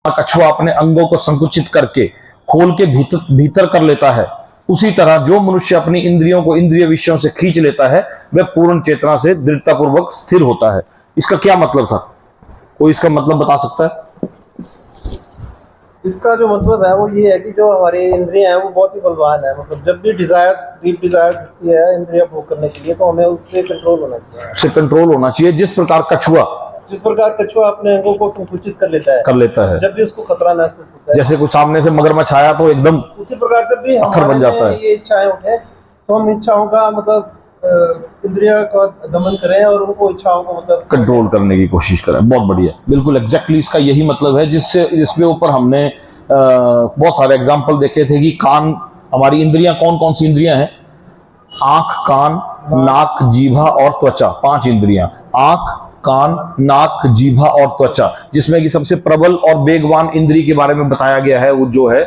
कछुआ अपने अंगों को संकुचित करके खोल के भीतर कर लेता है, उसी तरह जो मनुष्य अपनी इंद्रियों को इंद्रिय विषयों से खींच लेता है वह पूर्ण चेतना से दृढ़तापूर्वक स्थिर होता है। इसका क्या मतलब था? कोई इसका मतलब बता सकता है? इसका जो मतलब है वो ये है कि जो हमारी इंद्रियां हैं वो बहुत ही बलवान है। मतलब जब भी डीप डिजायर होती है इंद्रियां भोग करने के लिए, तो हमें उससे कंट्रोल होना चाहिए। उससे कंट्रोल होना चाहिए। जिस प्रकार कछुआ अपने अंगों को संकुचित कर लेता है जब भी उसको खतरा महसूस होता है। जैसे कुछ सामने से मगरमच्छ आया तो एकदम उसी प्रकार जब भी पत्थर बन जाता है। ये इच्छाएं उठे तो हम इच्छाओं का मतलब इंद्रिया का दमन करें और उनको इच्छाओं को मतलब कंट्रोल करने की कोशिश करें। बहुत बढ़िया, बिल्कुल एग्जैक्टली इसका यही मतलब है, जिसके ऊपर हमने बहुत सारे एग्जाम्पल देखे थे कि कान, हमारी इंद्रियां कौन कौन सी इंद्रियां हैं? आंख, कान, नाक, जीभा और त्वचा। 5 इंद्रियां, आंख, कान, नाक, जीभा और त्वचा, जिसमें कि सबसे प्रबल और वेगवान इंद्रिय के बारे में बताया गया है वो जो है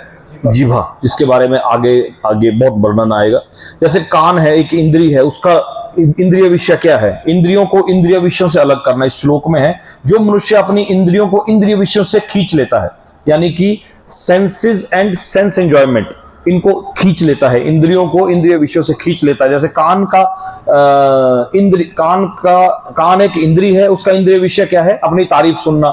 जीभा, जिसके बारे में आगे बहुत वर्णन आएगा। जैसे कान है, एक इंद्रिय है, उसका इंद्रिय विषय क्या है? इंद्रियों को इंद्रिय विषयों से अलग करना। इस श्लोक में है जो मनुष्य अपनी इंद्रियों को इंद्रिय विषयों से खींच लेता है, यानी कि सेंसेस एंड सेंस एंजॉयमेंट, इनको खींच लेता है, इंद्रियों को इंद्रिय विषयों से खींच लेता है। जैसे कान एक इंद्रिय है, उसका इंद्रिय विषय क्या है? अपनी तारीफ सुनना,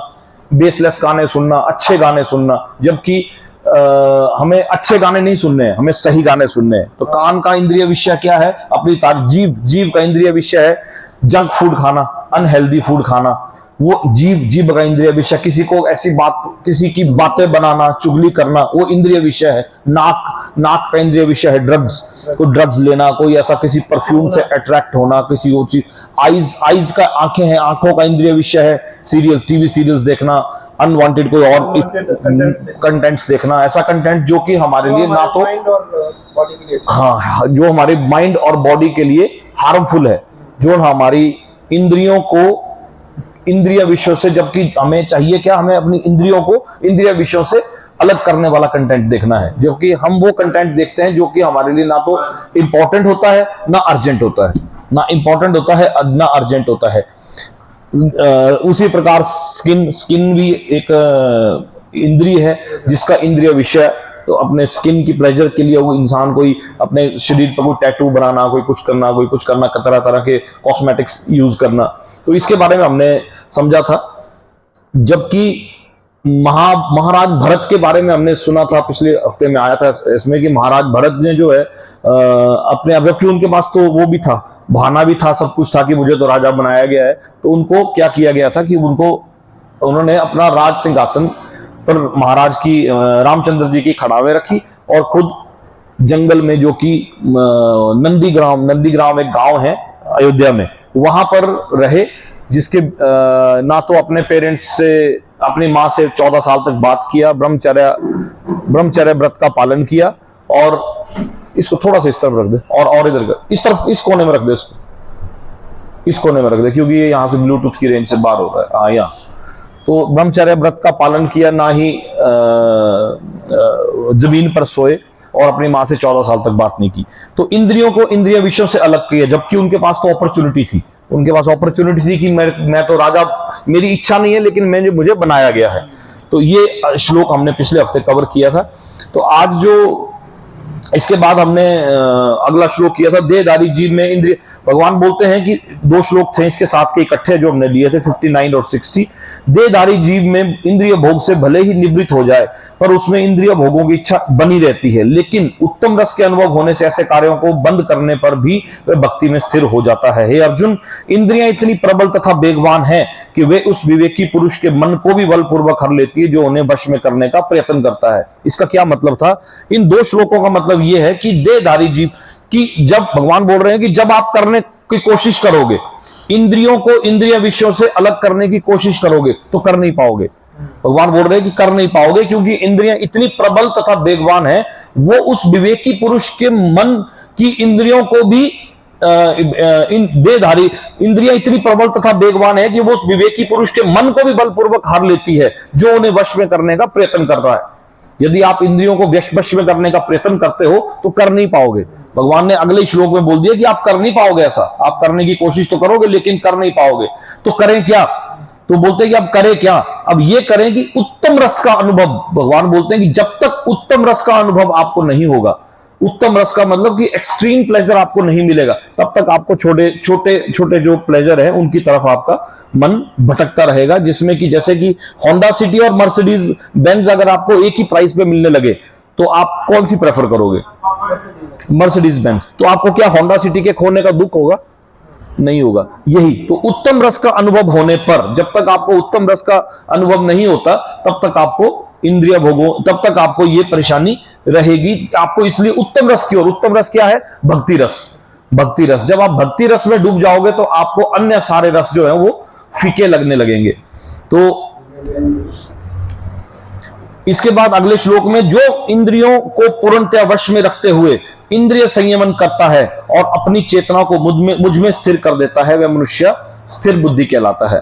बेसलेस गाने सुनना, अच्छे गाने सुनना, जबकि हमें अच्छे गाने नहीं सुनने हैं, हमें सही गाने सुनने हैं। तो कान का इंद्रिय विषय क्या है? अपनी तारीफ। जीभ का इंद्रिय विषय है जंक फूड खाना, अनहेल्दी फूड खाना, वो जीभ का इंद्रिय विषय। किसी की बातें बनाना, चुगली करना, वो इंद्रिय विषय है। नाक का इंद्रिय विषय है ड्रग्स लेना, कोई ऐसा किसी परफ्यूम से अट्रैक्ट होना, किसी और चीज। आईज का आंखें हैं, आंखों का इंद्रिय विषय है टीवी सीरियल्स देखना, अनवांटेड कोई और कंटेंट्स देखना, ऐसा कंटेंट जो कि हमारे लिए ना तो बॉडी के लिए हाँ, जो हमारे माइंड और बॉडी के लिए हार्मफुल है, जो हमारी इंद्रियों को इंद्रिय विषयों से, जबकि हमें चाहिए क्या? हमें अपनी इंद्रियों को इंद्रिय विषयों से अलग करने वाला कंटेंट देखना है। जो कि हम वो कंटेंट देखते हैं जो कि हमारे लिए ना तो इंपॉर्टेंट होता है ना अर्जेंट होता है, ना इंपॉर्टेंट होता है ना अर्जेंट होता है। उसी प्रकार स्किन भी एक इंद्रिय है जिसका इंद्रिय विषय, तो अपने स्किन की प्लेजर के लिए वो इंसान कोई अपने शरीर पर कोई टैटू बनाना, कोई कुछ करना, तरह तरह के कॉस्मेटिक्स यूज करना। तो इसके बारे में हमने समझा था। जबकि महाराज भरत के बारे में हमने सुना था, पिछले हफ्ते में आया था इसमें कि महाराज भरत ने जो है अपने, अब जबकि उनके पास तो वो भी था, भाना भी था, सब कुछ था कि मुझे तो राजा बनाया गया है, तो उनको क्या किया गया था कि उन्होंने अपना राज सिंहासन पर महाराज की, रामचंद्र जी की खड़ावे रखी और खुद जंगल में, जो कि नंदीग्राम एक गांव है अयोध्या में, वहां पर रहे, जिसके ना तो अपने पेरेंट्स से, अपनी माँ से 14 साल तक बात किया, ब्रह्मचर्य व्रत का पालन किया। और इसको थोड़ा सा इस तरफ रख दे, और इधर का इस तरफ, इस कोने में रख दे, इस कोने में रख दे, क्योंकि ये यहाँ से ब्लूटूथ की रेंज से बाहर हो रहा है। हाँ, यहाँ तो ब्रह्मचर्य व्रत का पालन किया, ना ही जमीन पर सोए, और अपनी माँ से 14 साल तक बात नहीं की। तो इंद्रियों को इंद्रिय विषयों से अलग किया, जबकि उनके पास तो अपॉर्चुनिटी थी, कि मैं तो राजा, मेरी इच्छा नहीं है लेकिन मुझे बनाया गया है। तो ये श्लोक हमने पिछले हफ्ते कवर किया था। तो आज जो इसके बाद हमने अगला श्लोक किया था, देहधारी जीव में इंद्रिय। भगवान बोलते हैं कि 2 श्लोक थे इसके साथ के इकट्ठे जो हमने लिए थे, 59 और 60। देहधारी जीव में इंद्रिय भोग से भले ही निवृत्त हो जाए, पर उसमें इंद्रिय भोगों की इच्छा बनी रहती है, लेकिन उत्तम रस के अनुभव होने से ऐसे कार्यों को बंद करने पर भी वह भक्ति में स्थिर हो जाता है। हे अर्जुन, इंद्रियां इतनी प्रबल तथा वेगवान हैं कि वे उस विवेकी पुरुष के मन को भी बलपूर्वक हर लेती है जो उन्हें वश में करने का प्रयत्न करता है। इसका क्या मतलब था? इन 2 श्लोकों का मतलब यह है कि देहधारी जीव कि जब भगवान बोल रहे हैं कि जब आप करने की कोशिश करोगे, इंद्रियों को इंद्रिय विषयों से अलग करने की कोशिश करोगे, तो कर नहीं पाओगे। भगवान बोल रहे हैं कि कर नहीं पाओगे, क्योंकि इंद्रियां इतनी प्रबल तथा वेगवान है, वो उस विवेकी पुरुष के मन की इंद्रियों को भी देहधारी इंद्रियां इतनी प्रबल तथा वेगवान है कि वो उस विवेकी पुरुष के मन को भी बलपूर्वक हर लेती है जो उन्हें वश में करने का प्रयत्न कर रहा है। यदि आप इंद्रियों को वश में करने का प्रयत्न करते हो तो कर नहीं पाओगे। भगवान ने अगले श्लोक में बोल दिया कि आप कर नहीं पाओगे ऐसा, आप करने की कोशिश तो करोगे लेकिन कर नहीं पाओगे। तो करें क्या? तो बोलते हैं कि अब करें क्या, अब ये करें कि उत्तम रस का अनुभव, भगवान बोलते हैं कि जब तक उत्तम रस का अनुभव आपको नहीं होगा, उत्तम रस का मतलब कि एक्सट्रीम प्लेजर आपको नहीं मिलेगा, तब तक आपको छोटे छोटे छोटे जो प्लेजर है उनकी तरफ आपका मन भटकता रहेगा। जिसमें कि जैसे कि होंडा सिटी और मर्सिडीज बेंज अगर आपको एक ही प्राइस पे मिलने लगे तो आप कौन सी प्रेफर करोगे? Mercedes Benz. तो आपको क्या होंडा सिटी के खोने का दुख होगा? नहीं होगा। यही तो उत्तम रस का अनुभव होने पर, जब तक आपको उत्तम रस का अनुभव नहीं होता तब तक आपको इंद्रिय भोगों, तब तक आपको ये परेशानी रहेगी आपको। इसलिए उत्तम रस की ओर, उत्तम रस क्या है? भक्ति रस। भक्ति रस, जब आप भक्ति रस में डूब जाओगे तो आपको अन्य सारे रस जो है वो फीके लगने लगेंगे। तो इसके बाद अगले श्लोक में, जो इंद्रियों को पूर्णतया वश में रखते हुए इंद्रिय संयमन करता है और अपनी चेतना को मुझ में स्थिर कर देता है, वह मनुष्य स्थिर बुद्धि कहलाता है।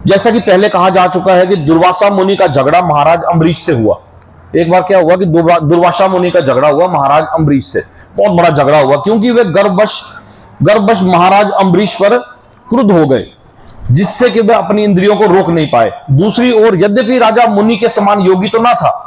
जैसा कि पहले कहा जा चुका है कि दुर्वासा मुनि का झगड़ा महाराज अम्बरीश से हुआ। एक बार क्या हुआ कि दुर्वासा मुनि का झगड़ा हुआ महाराज अम्बरीश से, बहुत बड़ा झगड़ा हुआ, क्योंकि वे गर्भवश महाराज अम्बरीश पर क्रुद्ध हो गए, जिससे कि वे अपनी इंद्रियों को रोक नहीं पाए। दूसरी ओर यद्यपि राजा मुनि के समान योगी तो ना था,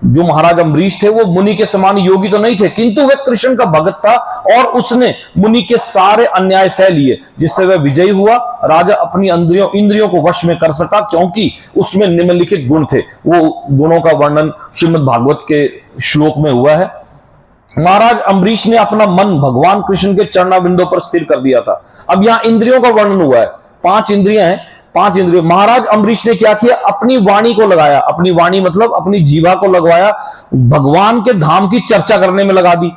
जो महाराज अम्बरीश थे वो मुनि के समान योगी तो नहीं थे, किंतु वह कृष्ण का भक्त था और उसने मुनि के सारे अन्याय सह लिए, जिससे वह विजयी हुआ। राजा अपनी इंद्रियों को वश में कर सका, क्योंकि उसमें निम्नलिखित गुण थे। वो गुणों का वर्णन श्रीमद् भागवत के श्लोक में हुआ है। महाराज अम्बरीश ने अपना मन भगवान कृष्ण के चरणाबिंदों पर स्थिर कर दिया था। अब यहां इंद्रियों का वर्णन हुआ है, 5 इंद्रियां हैं, 5 इंद्रियों। महाराज अम्बरीश ने क्या किया? अपनी वाणी को लगाया, अपनी वाणी मतलब अपनी जीवा को लगवाया, भगवान के धाम की चर्चा करने में लगा दी।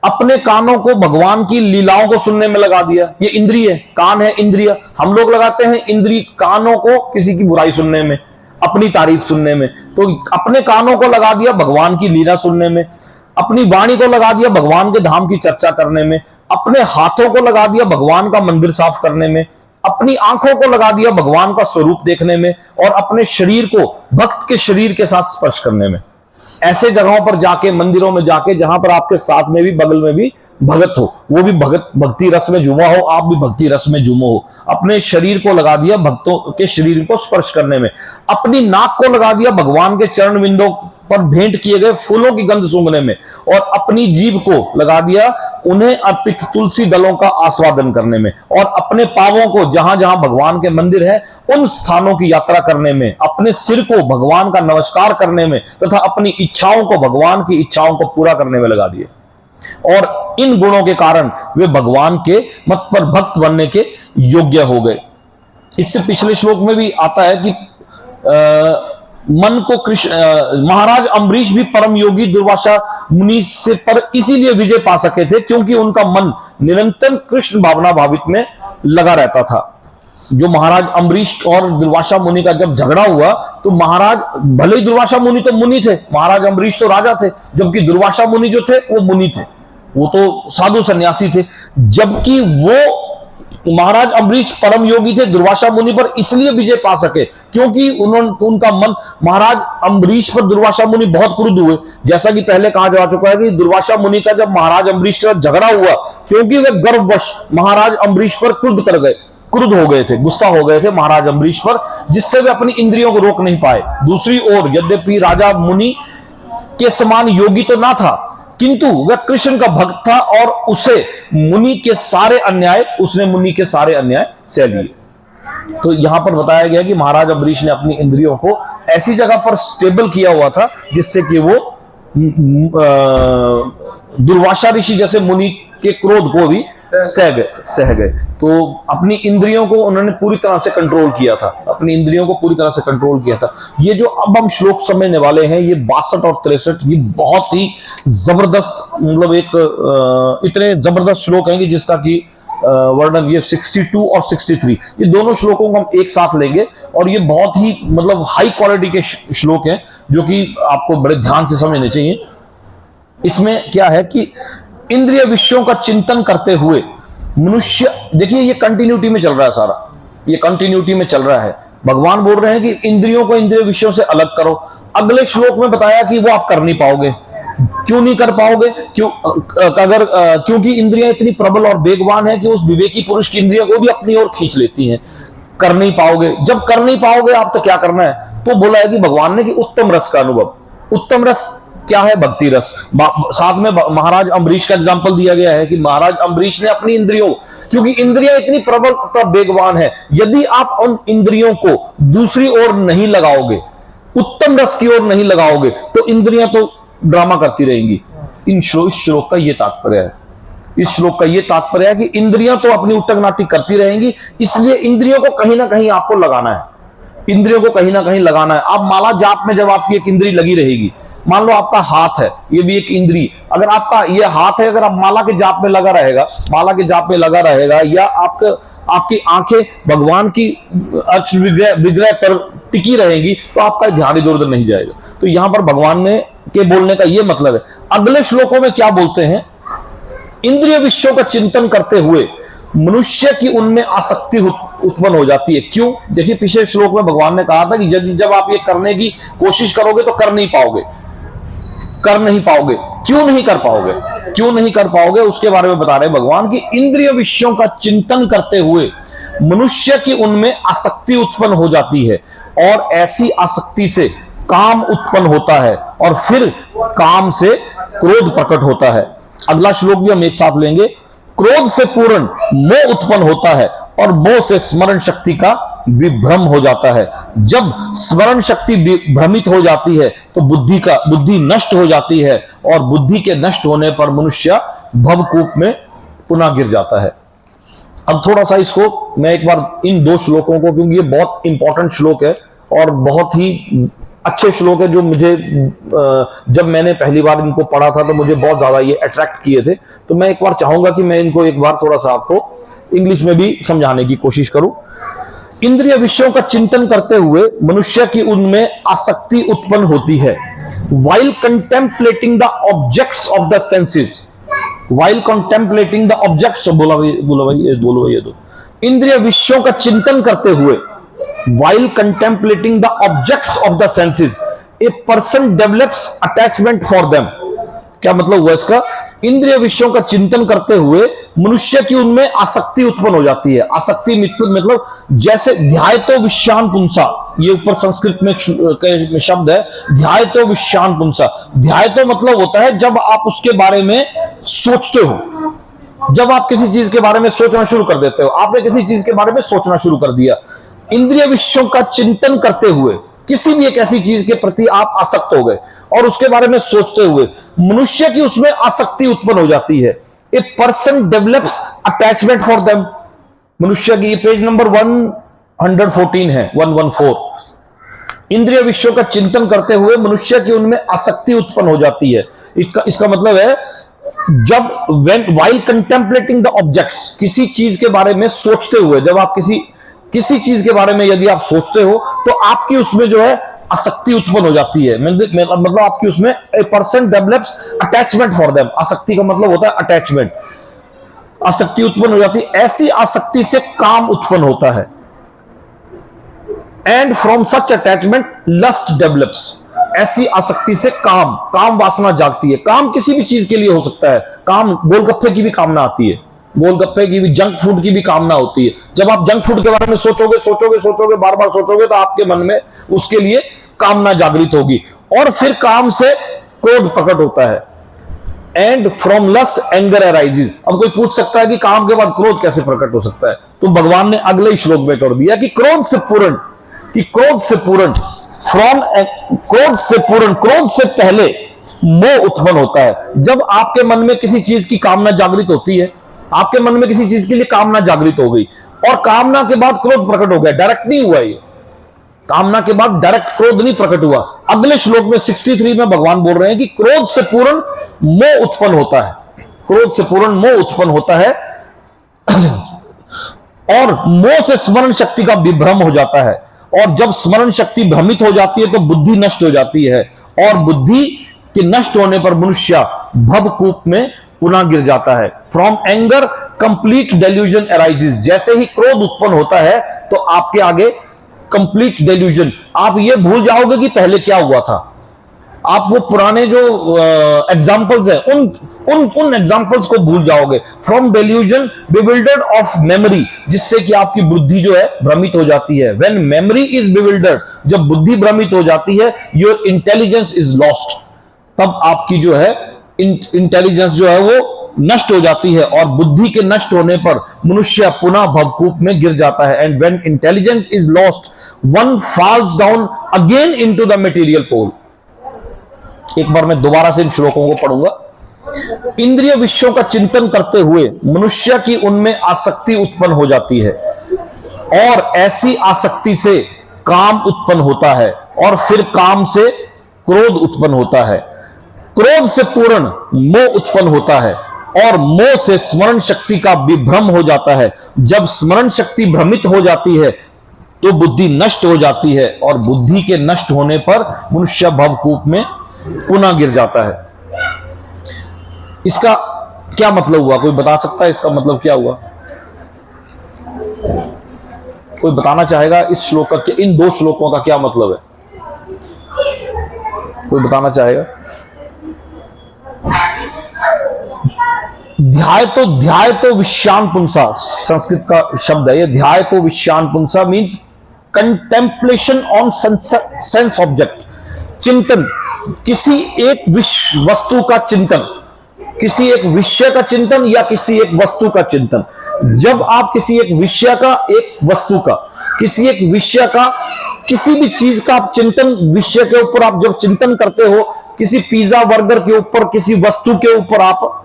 अपने कानों को भगवान की लीलाओं को सुनने में लगा दिया। ये इंद्रिय, कान है इंद्रिय। हम लोग लगाते हैं इंद्रिय कानों को किसी की बुराई सुनने में, अपनी तारीफ सुनने में, तो अपने कानों को लगा दिया भगवान की लीला सुनने में, अपनी वाणी को लगा दिया भगवान के धाम की चर्चा करने में, अपने हाथों को लगा दिया भगवान का मंदिर साफ करने में, अपनी आंखों को लगा दिया भगवान का स्वरूप देखने में, और अपने शरीर को भक्त के शरीर के साथ स्पर्श करने में। ऐसे जगहों पर जाके, मंदिरों में जाके, जहां पर आपके साथ में भी, बगल में भी भगत हो, वो भी भक्ति रस में झूमा हो, आप भी भक्ति रस में झूमो हो। अपने शरीर को लगा दिया भक्तों के शरीर को स्पर्श करने में, अपनी नाक को लगा दिया भगवान के चरण बिंदों पर भेंट किए गए फूलों की गंध सूंघने में, और अपनी जीभ को लगा दिया उन्हें अर्पित तुलसी दलों का आस्वादन करने में, और अपने पांवों को जहां जहां भगवान के मंदिर है उन स्थानों की यात्रा करने में, अपने सिर को भगवान का नमस्कार करने में, तथा अपनी इच्छाओं को भगवान की इच्छाओं को पूरा करने में लगा दिए। और इन गुणों के कारण वे भगवान के मत पर भक्त बनने के योग्य हो गए। इससे पिछले श्लोक में भी आता है कि मन को कृष्ण, महाराज अम्बरीश भी परम योगी दुर्वासा मुनि से पर इसीलिए विजय पा सके थे क्योंकि उनका मन निरंतर कृष्ण भावना भावित में लगा रहता था। जो महाराज अम्बरीश और दुर्वासा मुनि का जब झगड़ा हुआ तो महाराज, भले ही दुर्वासा मुनि तो मुनि थे, महाराज अम्बरीश तो राजा थे, जबकि दुर्वासा मुनि जो थे वो मुनि थे, वो तो साधु सन्यासी थे। जबकि वो महाराज अम्बरीश परम योगी थे, दुर्वासा मुनि पर इसलिए विजय पा सके क्योंकि उनका मन, महाराज अम्बरीश पर दुर्वासा मुनि बहुत क्रुद्ध हुए। जैसा कि पहले कहा जा चुका है कि दुर्वासा मुनि का जब महाराज अम्बरीश के साथ झगड़ा हुआ, क्योंकि वे गर्भवश महाराज अम्बरीश पर क्रुद्ध हो गए थे, गुस्सा हो गए थे महाराज अम्बरीश पर, जिससे वे अपनी इंद्रियों को रोक नहीं पाए। दूसरी ओर यद्यपि राजा मुनि के समान योगी तो ना था, किंतु वह कृष्ण का भक्त था और उसने मुनि के सारे अन्याय सह लिए। तो यहां पर बताया गया कि महाराज अम्बरीश ने अपनी इंद्रियों को ऐसी जगह पर स्टेबल किया हुआ था जिससे कि वो दुर्वासा ऋषि जैसे मुनि के क्रोध को भी सह गए। तो अपनी इंद्रियों को उन्होंने पूरी तरह से कंट्रोल किया था, ये जो अब हम श्लोक समझने वाले हैं, ये 62 और 63, ये बहुत ही जबरदस्त, मतलब एक इतने जबरदस्त श्लोक हैं कि जिसका कि वर्णन, ये 62 और 63, ये दोनों श्लोकों को हम एक साथ लेंगे और ये बहुत ही मतलब हाई क्वालिटी के श्लोक हैं जो कि आपको बड़े ध्यान से समझने चाहिए। इसमें क्या है कि इंद्रिय विषयों का चिंतन करते हुए मनुष्य, देखिए ये कंटिन्यूटी में चल रहा है सारा, ये कंटिन्यूटी में चल रहा है। भगवान बोल रहे हैं कि इंद्रियों को इंद्रिय विषयों से अलग करो। अगले श्लोक में बताया कि वो आप कर नहीं पाओगे। क्यों नहीं कर पाओगे? क्योंकि इंद्रियां इतनी प्रबल और वेगवान है कि उस विवेकी पुरुष की इंद्रियों को भी अपनी ओर खींच लेती हैं। कर नहीं पाओगे। जब कर नहीं पाओगे आप तो क्या करना है, तो बोला है कि भगवान ने कि उत्तम रस का अनुभव। उत्तम रस क्या है? भक्ति रस। साथ में महाराज अम्बरीश का एग्जांपल दिया गया है कि महाराज अम्बरीश ने अपनी इंद्रियों, क्योंकि इंद्रियां इतनी प्रबल तथा वेगवान है, यदि आप उन इंद्रियों को दूसरी ओर नहीं लगाओगे, उत्तम रस की ओर नहीं लगाओगे, तो इंद्रियां तो ड्रामा करती रहेंगी। इस श्लोक का यह तात्पर्य है। इस श्लोक का यह तात्पर्य है कि इंद्रियां तो अपनी उटक नाटक करती रहेंगी, इसलिए इंद्रियों को कहीं ना कहीं आपको लगाना है। इंद्रियों को कहीं ना कहीं लगाना है। आप माला जाप में जब आपकी एक इंद्री लगी रहेगी, मान लो आपका हाथ है, ये भी एक इंद्री, अगर आपका ये हाथ है, अगर आप माला के जाप में लगा रहेगा, माला के जाप में लगा रहेगा, या आपकी आंखें भगवान की अर्च विग्रह पर टिकी रहेंगी, तो आपका ध्यान इधर उधर नहीं जाएगा। तो यहां पर भगवान ने के बोलने का यह मतलब है। अगले श्लोकों में क्या बोलते हैं? इंद्रिय विषयों का चिंतन करते हुए मनुष्य की उनमें आसक्ति उत्पन्न हो जाती है। क्यों? देखिए, पिछले श्लोक में भगवान ने कहा था कि जब आप ये करने की कोशिश करोगे तो कर नहीं पाओगे, कर नहीं पाओगे। क्यों नहीं कर पाओगे? क्यों नहीं कर पाओगे उसके बारे में बता रहे भगवान कि इंद्रिय विषयों का चिंतन करते हुए मनुष्य की उनमें आसक्ति उत्पन्न हो जाती है, और ऐसी आसक्ति से काम उत्पन्न होता है, और फिर काम से क्रोध प्रकट होता है। अगला श्लोक भी हम एक साथ लेंगे। क्रोध से पूर्ण मोह उत्पन्न होता है, और मोह से स्मरण शक्ति का विभ्रम हो जाता है। जब स्मरण शक्ति भ्रमित हो जाती है तो बुद्धि नष्ट हो जाती है, और बुद्धि के नष्ट होने पर मनुष्य भवकूप में पुनः गिर जाता है। अब थोड़ा सा इसको मैं एक बार इन दो श्लोकों को, क्योंकि ये बहुत इंपॉर्टेंट श्लोक है और बहुत ही अच्छे श्लोक है, जो मुझे जब मैंने पहली बार इनको पढ़ा था तो मुझे बहुत ज्यादा ये अट्रैक्ट किए थे। तो मैं एक बार चाहूंगा कि मैं इनको एक बार थोड़ा सा आपको इंग्लिश में भी समझाने की कोशिश करूं। इंद्रिय विषयों का चिंतन करते हुए मनुष्य की उनमें आसक्ति उत्पन्न होती है। While contemplating the objects of the senses, while contemplating the objects, बोलो भाई ये दो। इंद्रिय विषयों का चिंतन करते हुए, while contemplating the objects of the senses, a person develops attachment for them। क्या मतलब हुआ इसका? इंद्रिय विषयों का चिंतन करते हुए मनुष्य की उनमें आसक्ति उत्पन्न हो जाती है। आसक्ति मतलब जैसे ध्यायतो विषयान पुंसा, ये ऊपर संस्कृत में शब्द है, ध्यायतो विषयान पुंसा। ध्यायतो मतलब होता है जब आप उसके बारे में सोचते हो, जब आप किसी चीज के बारे में सोचना शुरू कर देते हो। आपने किसी चीज के बारे में सोचना शुरू कर दिया। इंद्रिय विषयों का चिंतन करते हुए किसी भी एक ऐसी चीज के प्रति आप आसक्त हो गए, और उसके बारे में सोचते हुए मनुष्य की उसमें आसक्ति उत्पन्न हो जाती है। A person develops attachment for them. मनुष्य की, ये पेज नंबर 114 है, 114। इंद्रिय विषयों का चिंतन करते हुए मनुष्य की उनमें आसक्ति उत्पन्न हो जाती है। इसका मतलब है जब while contemplating the objects, किसी चीज के बारे में सोचते हुए, जब आप किसी चीज के बारे में यदि आप सोचते हो तो आपकी उसमें जो है आसक्ति उत्पन्न हो जाती है। मतलब आपकी उसमें a person develops attachment for them. आसक्ति का मतलब होता है अटैचमेंट। आसक्ति उत्पन्न हो जाती है। ऐसी आसक्ति से काम उत्पन्न होता है। And from such attachment lust develops. ऐसी आसक्ति से काम वासना जागती है। काम किसी भी चीज के लिए हो सकता है। काम गोलगप्पे की भी कामना आती है, गोलगप्पे की भी, जंक फूड की भी कामना होती है। जब आप जंक फूड के बारे में सोचोगे, बार बार सोचोगे, तो आपके मन में उसके लिए कामना जागृत होगी, और फिर काम से क्रोध प्रकट होता है। And from lust anger arises. अब कोई पूछ सकता है कि काम के बाद क्रोध कैसे प्रकट हो सकता है? तो भगवान ने अगले ही श्लोक में कर दिया कि क्रोध से पूर्ण, क्रोध से पहले मोह उत्पन्न होता है। जब आपके मन में किसी चीज की कामना जागृत होती है, आपके मन में किसी चीज के लिए कामना जागृत हो गई, और कामना के बाद क्रोध प्रकट हो गया, डायरेक्ट नहीं हुआ ये, कामना के बाद डायरेक्ट क्रोध नहीं प्रकट हुआ। अगले श्लोक में 63 में भगवान बोल रहे हैं कि क्रोध से पूर्ण मोह उत्पन्न होता है। क्रोध से पूर्ण मोह उत्पन्न होता है, और मोह से स्मरण शक्ति का विभ्रम हो जाता है। और जब स्मरण शक्ति भ्रमित हो जाती है तो बुद्धि नष्ट हो जाती है, और बुद्धि के नष्ट होने पर मनुष्य भवकूप में पुनः गिर जाता है। From anger complete delusion arises. जैसे ही क्रोध उत्पन्न होता है तो आपके आगे कंप्लीट डेल्यूजन, आप ये भूल जाओगे कि पहले क्या हुआ था। आप वो पुराने जो एग्जाम्पल्स हैं उन एग्जाम्पल्स को भूल जाओगे। From delusion bewildered of memory, जिससे कि आपकी बुद्धि जो है भ्रमित हो जाती है। व्हेन मेमोरी इज बिविल्डर्ड, जब बुद्धि भ्रमित हो जाती है, योर इंटेलिजेंस इज लॉस्ट, तब आपकी जो है इंटेलिजेंस जो है वो नष्ट हो जाती है, और बुद्धि के नष्ट होने पर मनुष्य पुनः भवकूप में गिर जाता है। And when intelligence is lost, one falls down again into the material pole. एक बार मैं दोबारा से इन श्लोकों को पढ़ूंगा। इंद्रिय विषयों का चिंतन करते हुए मनुष्य की उनमें आसक्ति उत्पन्न हो जाती है, और ऐसी आसक्ति से काम उत्पन्न होता है, और फिर काम से क्रोध उत्पन्न होता है, क्रोध से पूर्ण मोह उत्पन्न होता है, और मोह से स्मरण शक्ति का विभ्रम हो जाता है। जब स्मरण शक्ति भ्रमित हो जाती है तो बुद्धि नष्ट हो जाती है, और बुद्धि के नष्ट होने पर मनुष्य भवकूप में पुनः गिर जाता है। इसका क्या मतलब हुआ? कोई बता सकता है इसका मतलब क्या हुआ? कोई बताना चाहेगा इस श्लोक का, इन दो श्लोकों का क्या मतलब है? कोई बताना चाहेगा? ध्याय तो विश्यान पुंसा, संस्कृत का शब्द है ये। ध्याय तो विश्यान पुंसा means contemplation on sense object, चिंतन, किसी एक वस्तु का चिंतन, किसी एक विषय का चिंतन या किसी एक वस्तु का चिंतन। जब आप किसी एक विषय का, एक वस्तु का, किसी एक विषय का, किसी भी चीज का आप चिंतन, विषय के ऊपर आप जब चिंतन करते हो, किसी पिज्जा बर्गर के ऊपर, किसी वस्तु के ऊपर आप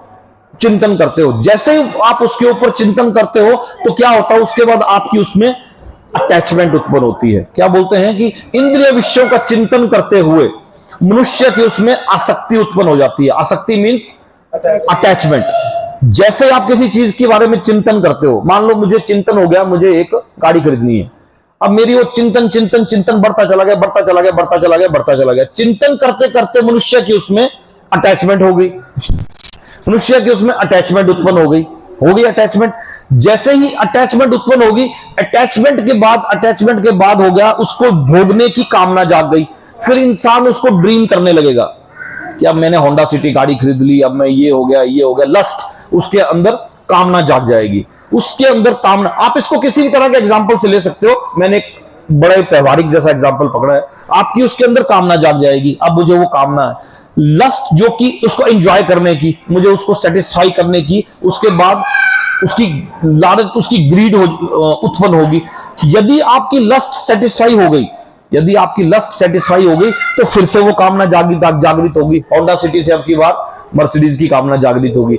चिंतन करते हो, जैसे ही आप उसके ऊपर चिंतन करते हो तो क्या होता है, उसके बाद आपकी उसमें अटैचमेंट उत्पन्न होती है। क्या बोलते हैं कि इंद्रिय विषयों का चिंतन करते हुए मनुष्य की उसमें आसक्ति उत्पन्न हो जाती है। आसक्ति मीन्स अटैचमेंट। जैसे आप किसी चीज के बारे में चिंतन करते हो, मान लो मुझे चिंतन हो गया, मुझे एक गाड़ी खरीदनी है। अब मेरी वो चिंतन चिंतन चिंतन बढ़ता चला गया, बढ़ता चला गया, बढ़ता चला गया, बढ़ता चला गया। चिंतन करते करते मनुष्य की उसमें अटैचमेंट हो गई, मनुष्य की उसमें अटैचमेंट उत्पन्न हो गई अटैचमेंट। जैसे ही अटैचमेंट उत्पन्न होगी, अटैचमेंट के बाद हो गया, उसको भोगने की कामना जाग गई। फिर इंसान उसको ड्रीम करने लगेगा कि अब मैंने होंडा सिटी गाड़ी खरीद ली, अब मैं ये हो गया, लस्ट, उसके अंदर कामना जाग जाएगी, उसके अंदर कामना। आप इसको किसी भी तरह के एग्जाम्पल से ले सकते हो, मैंने एक बड़े व्यवहारिक जैसा एग्जाम्पल पकड़ा है। आपकी उसके अंदर कामना जाग जाएगी, अब मुझे वो कामना है, लस्ट, जो कि उसको एंजॉय करने की, मुझे उसको सेटिस्फाई करने की, उसके बाद उसकी लालच, उसकी ग्रीड उत्पन्न होगी। यदि आपकी लस्ट सेटिस्फाई हो गई, तो फिर से वो कामना जागृत होगी। होंडा सिटी से अब की बार मर्सिडीज की कामना जागृत होगी।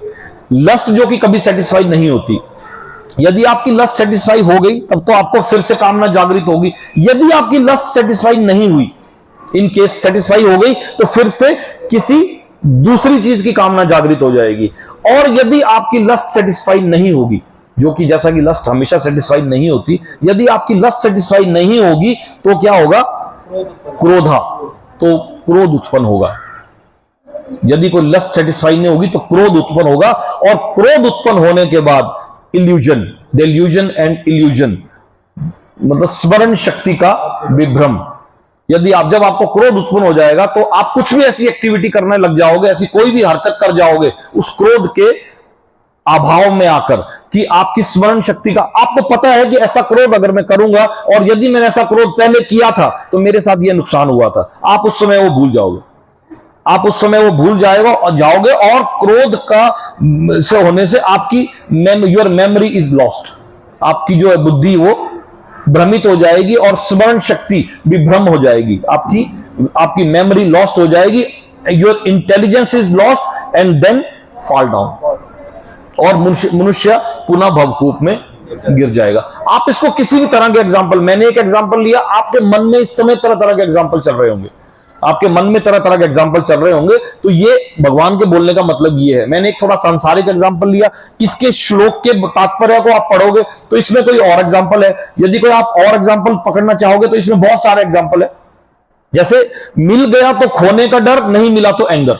लस्ट जो कि कभी सेटिस्फाई नहीं होती, यदि आपकी लस्ट सेटिस्फाई हो गई तब तो आपको फिर से कामना जागृत होगी। यदि आपकी लस्ट सेटिस्फाई नहीं हुई, इन केस सेटिस्फाई हो गई, तो फिर से किसी दूसरी चीज की कामना जागृत हो जाएगी। और यदि आपकी लस्ट सेटिस्फाई नहीं होगी, जो कि जैसा कि लस्ट हमेशा सेटिस्फाई नहीं होती, यदि आपकी लस्ट सेटिस्फाई नहीं होगी तो क्या होगा? क्रोधा, तो क्रोध उत्पन्न होगा। यदि कोई लस्ट सेटिस्फाई नहीं होगी तो क्रोध उत्पन्न होगा, और क्रोध उत्पन्न होने के बाद इल्यूजन, डेल्यूजन एंड इल्यूजन, मतलब स्मरण शक्ति का विभ्रम। जब आपको क्रोध उत्पन्न हो जाएगा तो आप कुछ भी ऐसी एक्टिविटी करने लग जाओगे, ऐसी कोई भी हरकत कर जाओगे उस क्रोध के अभाव में आकर, कि आपकी स्मरण शक्ति का, आपको पता है कि ऐसा क्रोध अगर मैं करूंगा, और यदि मैंने ऐसा क्रोध पहले किया था तो मेरे साथ यह नुकसान हुआ था, आप उस समय वो भूल जाओगे। और क्रोध का से होने से आपकी योर मेमोरी इज लॉस्ट, आपकी जो है बुद्धि वो भ्रमित हो जाएगी, और स्मरण शक्ति विभ्रम हो जाएगी, आपकी मेमोरी लॉस्ट हो जाएगी, your intelligence is lost and then fall down, और मनुष्य पुनः भवकूप में गिर जाएगा। आप इसको किसी भी तरह के एग्जाम्पल, मैंने एक एग्जाम्पल लिया, आपके मन में इस समय तरह तरह के एग्जाम्पल चल रहे होंगे, तो ये भगवान के बोलने का मतलब ये है। मैंने एक थोड़ा सांसारिक एग्जाम्पल लिया, इसके श्लोक के तात्पर्य को आप पढ़ोगे तो इसमें कोई और एग्जाम्पल है। यदि कोई आप और एग्जाम्पल पकड़ना चाहोगे तो इसमें बहुत सारे एग्जाम्पल है। जैसे मिल गया तो खोने का डर, नहीं मिला तो एंगर।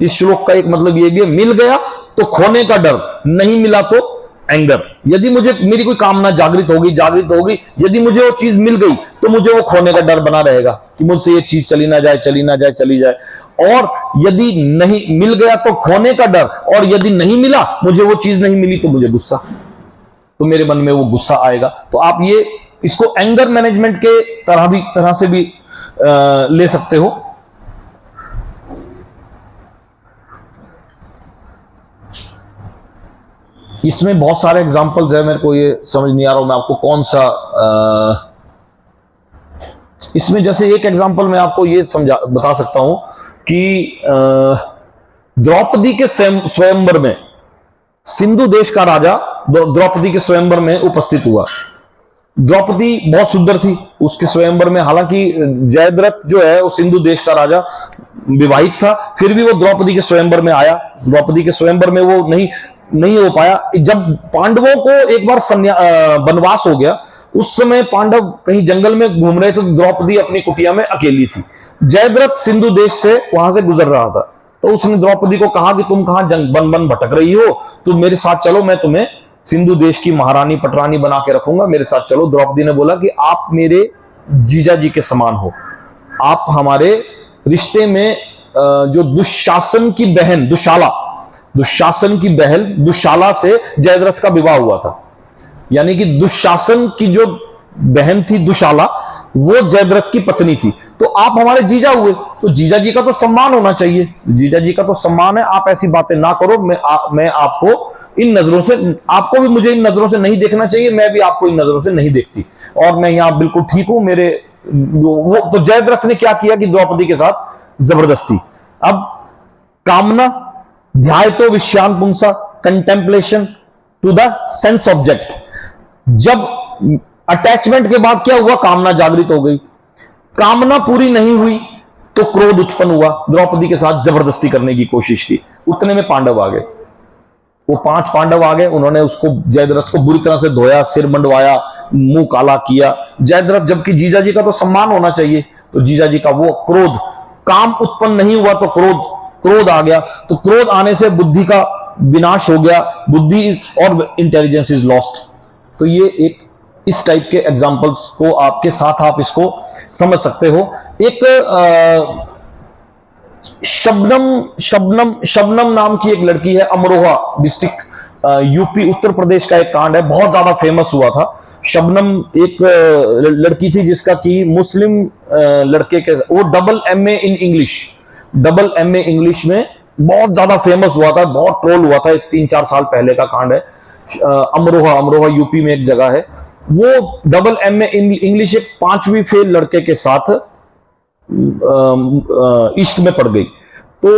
इस श्लोक का एक मतलब ये भी है, मिल गया तो खोने का डर, नहीं मिला तो एंगर। यदि मेरी कोई कामना जागृत होगी, यदि मुझे वो चीज मिल गई तो मुझे वो खोने का डर बना रहेगा कि मुझसे ये चीज चली ना जाए, चली ना जाए, चली जाए। और यदि नहीं मिल गया तो खोने का डर, और यदि नहीं मिला, मुझे वो चीज नहीं मिली, तो मुझे गुस्सा, तो मेरे मन में वो गुस्सा आएगा। तो आप ये इसको एंगर मैनेजमेंट के तरह से भी ले सकते हो। इसमें बहुत सारे एग्जांपल्स है, मेरे को ये समझ नहीं आ रहा हूं मैं आपको कौन सा इसमें जैसे एक एग्जांपल मैं आपको ये बता सकता हूं कि द्रौपदी के स्वयंवर में सिंधु देश का राजा द्रौपदी के स्वयंवर में उपस्थित हुआ। द्रौपदी बहुत सुंदर थी उसके स्वयंवर में, हालांकि जयद्रथ जो है वो सिंधु देश का राजा विवाहित था, फिर भी वो द्रौपदी के स्वयंवर में आया। द्रौपदी के स्वयंवर में वो नहीं हो पाया। जब पांडवों को एक बार वनवास हो गया, उस समय पांडव कहीं जंगल में घूम रहे थे, तो द्रौपदी अपनी कुटिया में अकेली थी। जयद्रथ सिंधु देश से वहां से गुजर रहा था, तो उसने द्रौपदी को कहा कि तुम कहां वन वन भटक रही हो, तुम मेरे साथ चलो, मैं तुम्हें सिंधु देश की महारानी पटरानी बना के रखूंगा, मेरे साथ चलो। द्रौपदी ने बोला कि आप मेरे जीजा जी के समान हो, आप हमारे रिश्ते में जो दुशासन की बहन दुशासन की बहन दुशाला से जयद्रथ का विवाह हुआ था, यानी कि दुशासन की जो बहन थी दुशाला, वो जयद्रथ की पत्नी थी, तो आप हमारे जीजा हुए, तो जीजा जी का तो सम्मान होना चाहिए, जीजा जी का तो सम्मान है, आप ऐसी बातें ना करो। मैं आपको इन नजरों से, आपको भी मुझे इन नजरों से नहीं देखना चाहिए, मैं भी आपको इन नजरों से नहीं देखती, और मैं यहां बिल्कुल ठीक हूं। मेरे वो तो जयद्रथ ने क्या किया कि द्रौपदी के साथ जबरदस्ती। अब कामना ध्यायतो विषयान पुंसा, contemplation to the sense object. जब अटैचमेंट के बाद क्या हुआ, कामना जागृत हो गई, कामना पूरी नहीं हुई तो क्रोध उत्पन्न हुआ, द्रौपदी के साथ जबरदस्ती करने की कोशिश की, उतने में पांडव आ गए। वो 5 पांडव आ गए, उन्होंने उसको जयद्रथ को बुरी तरह से धोया, सिर मंडवाया, मुंह काला किया। जयद्रथ, जबकि जीजा जी का तो सम्मान होना चाहिए, तो जीजा जी का वो क्रोध, काम उत्पन्न नहीं हुआ तो क्रोध आ गया, तो क्रोध आने से बुद्धि का विनाश हो गया, बुद्धि और इंटेलिजेंस इज लॉस्ट। तो ये एक इस टाइप के एग्जाम्पल्स को आपके साथ आप इसको समझ सकते हो। एक शबनम नाम की एक लड़की है, अमरोहा डिस्ट्रिक्ट, यूपी उत्तर प्रदेश का एक कांड है, बहुत ज्यादा फेमस हुआ था। शबनम एक लड़की थी जिसका कि मुस्लिम लड़के के, वो डबल एमए इंग्लिश में बहुत ज्यादा फेमस हुआ था, बहुत ट्रोल हुआ था, 3-4 साल पहले का कांड है। अमरोहा यूपी में एक जगह है, वो डबल एमए इंग्लिश एक 5वीं फेल लड़के के साथ इश्क में पड़ गई। तो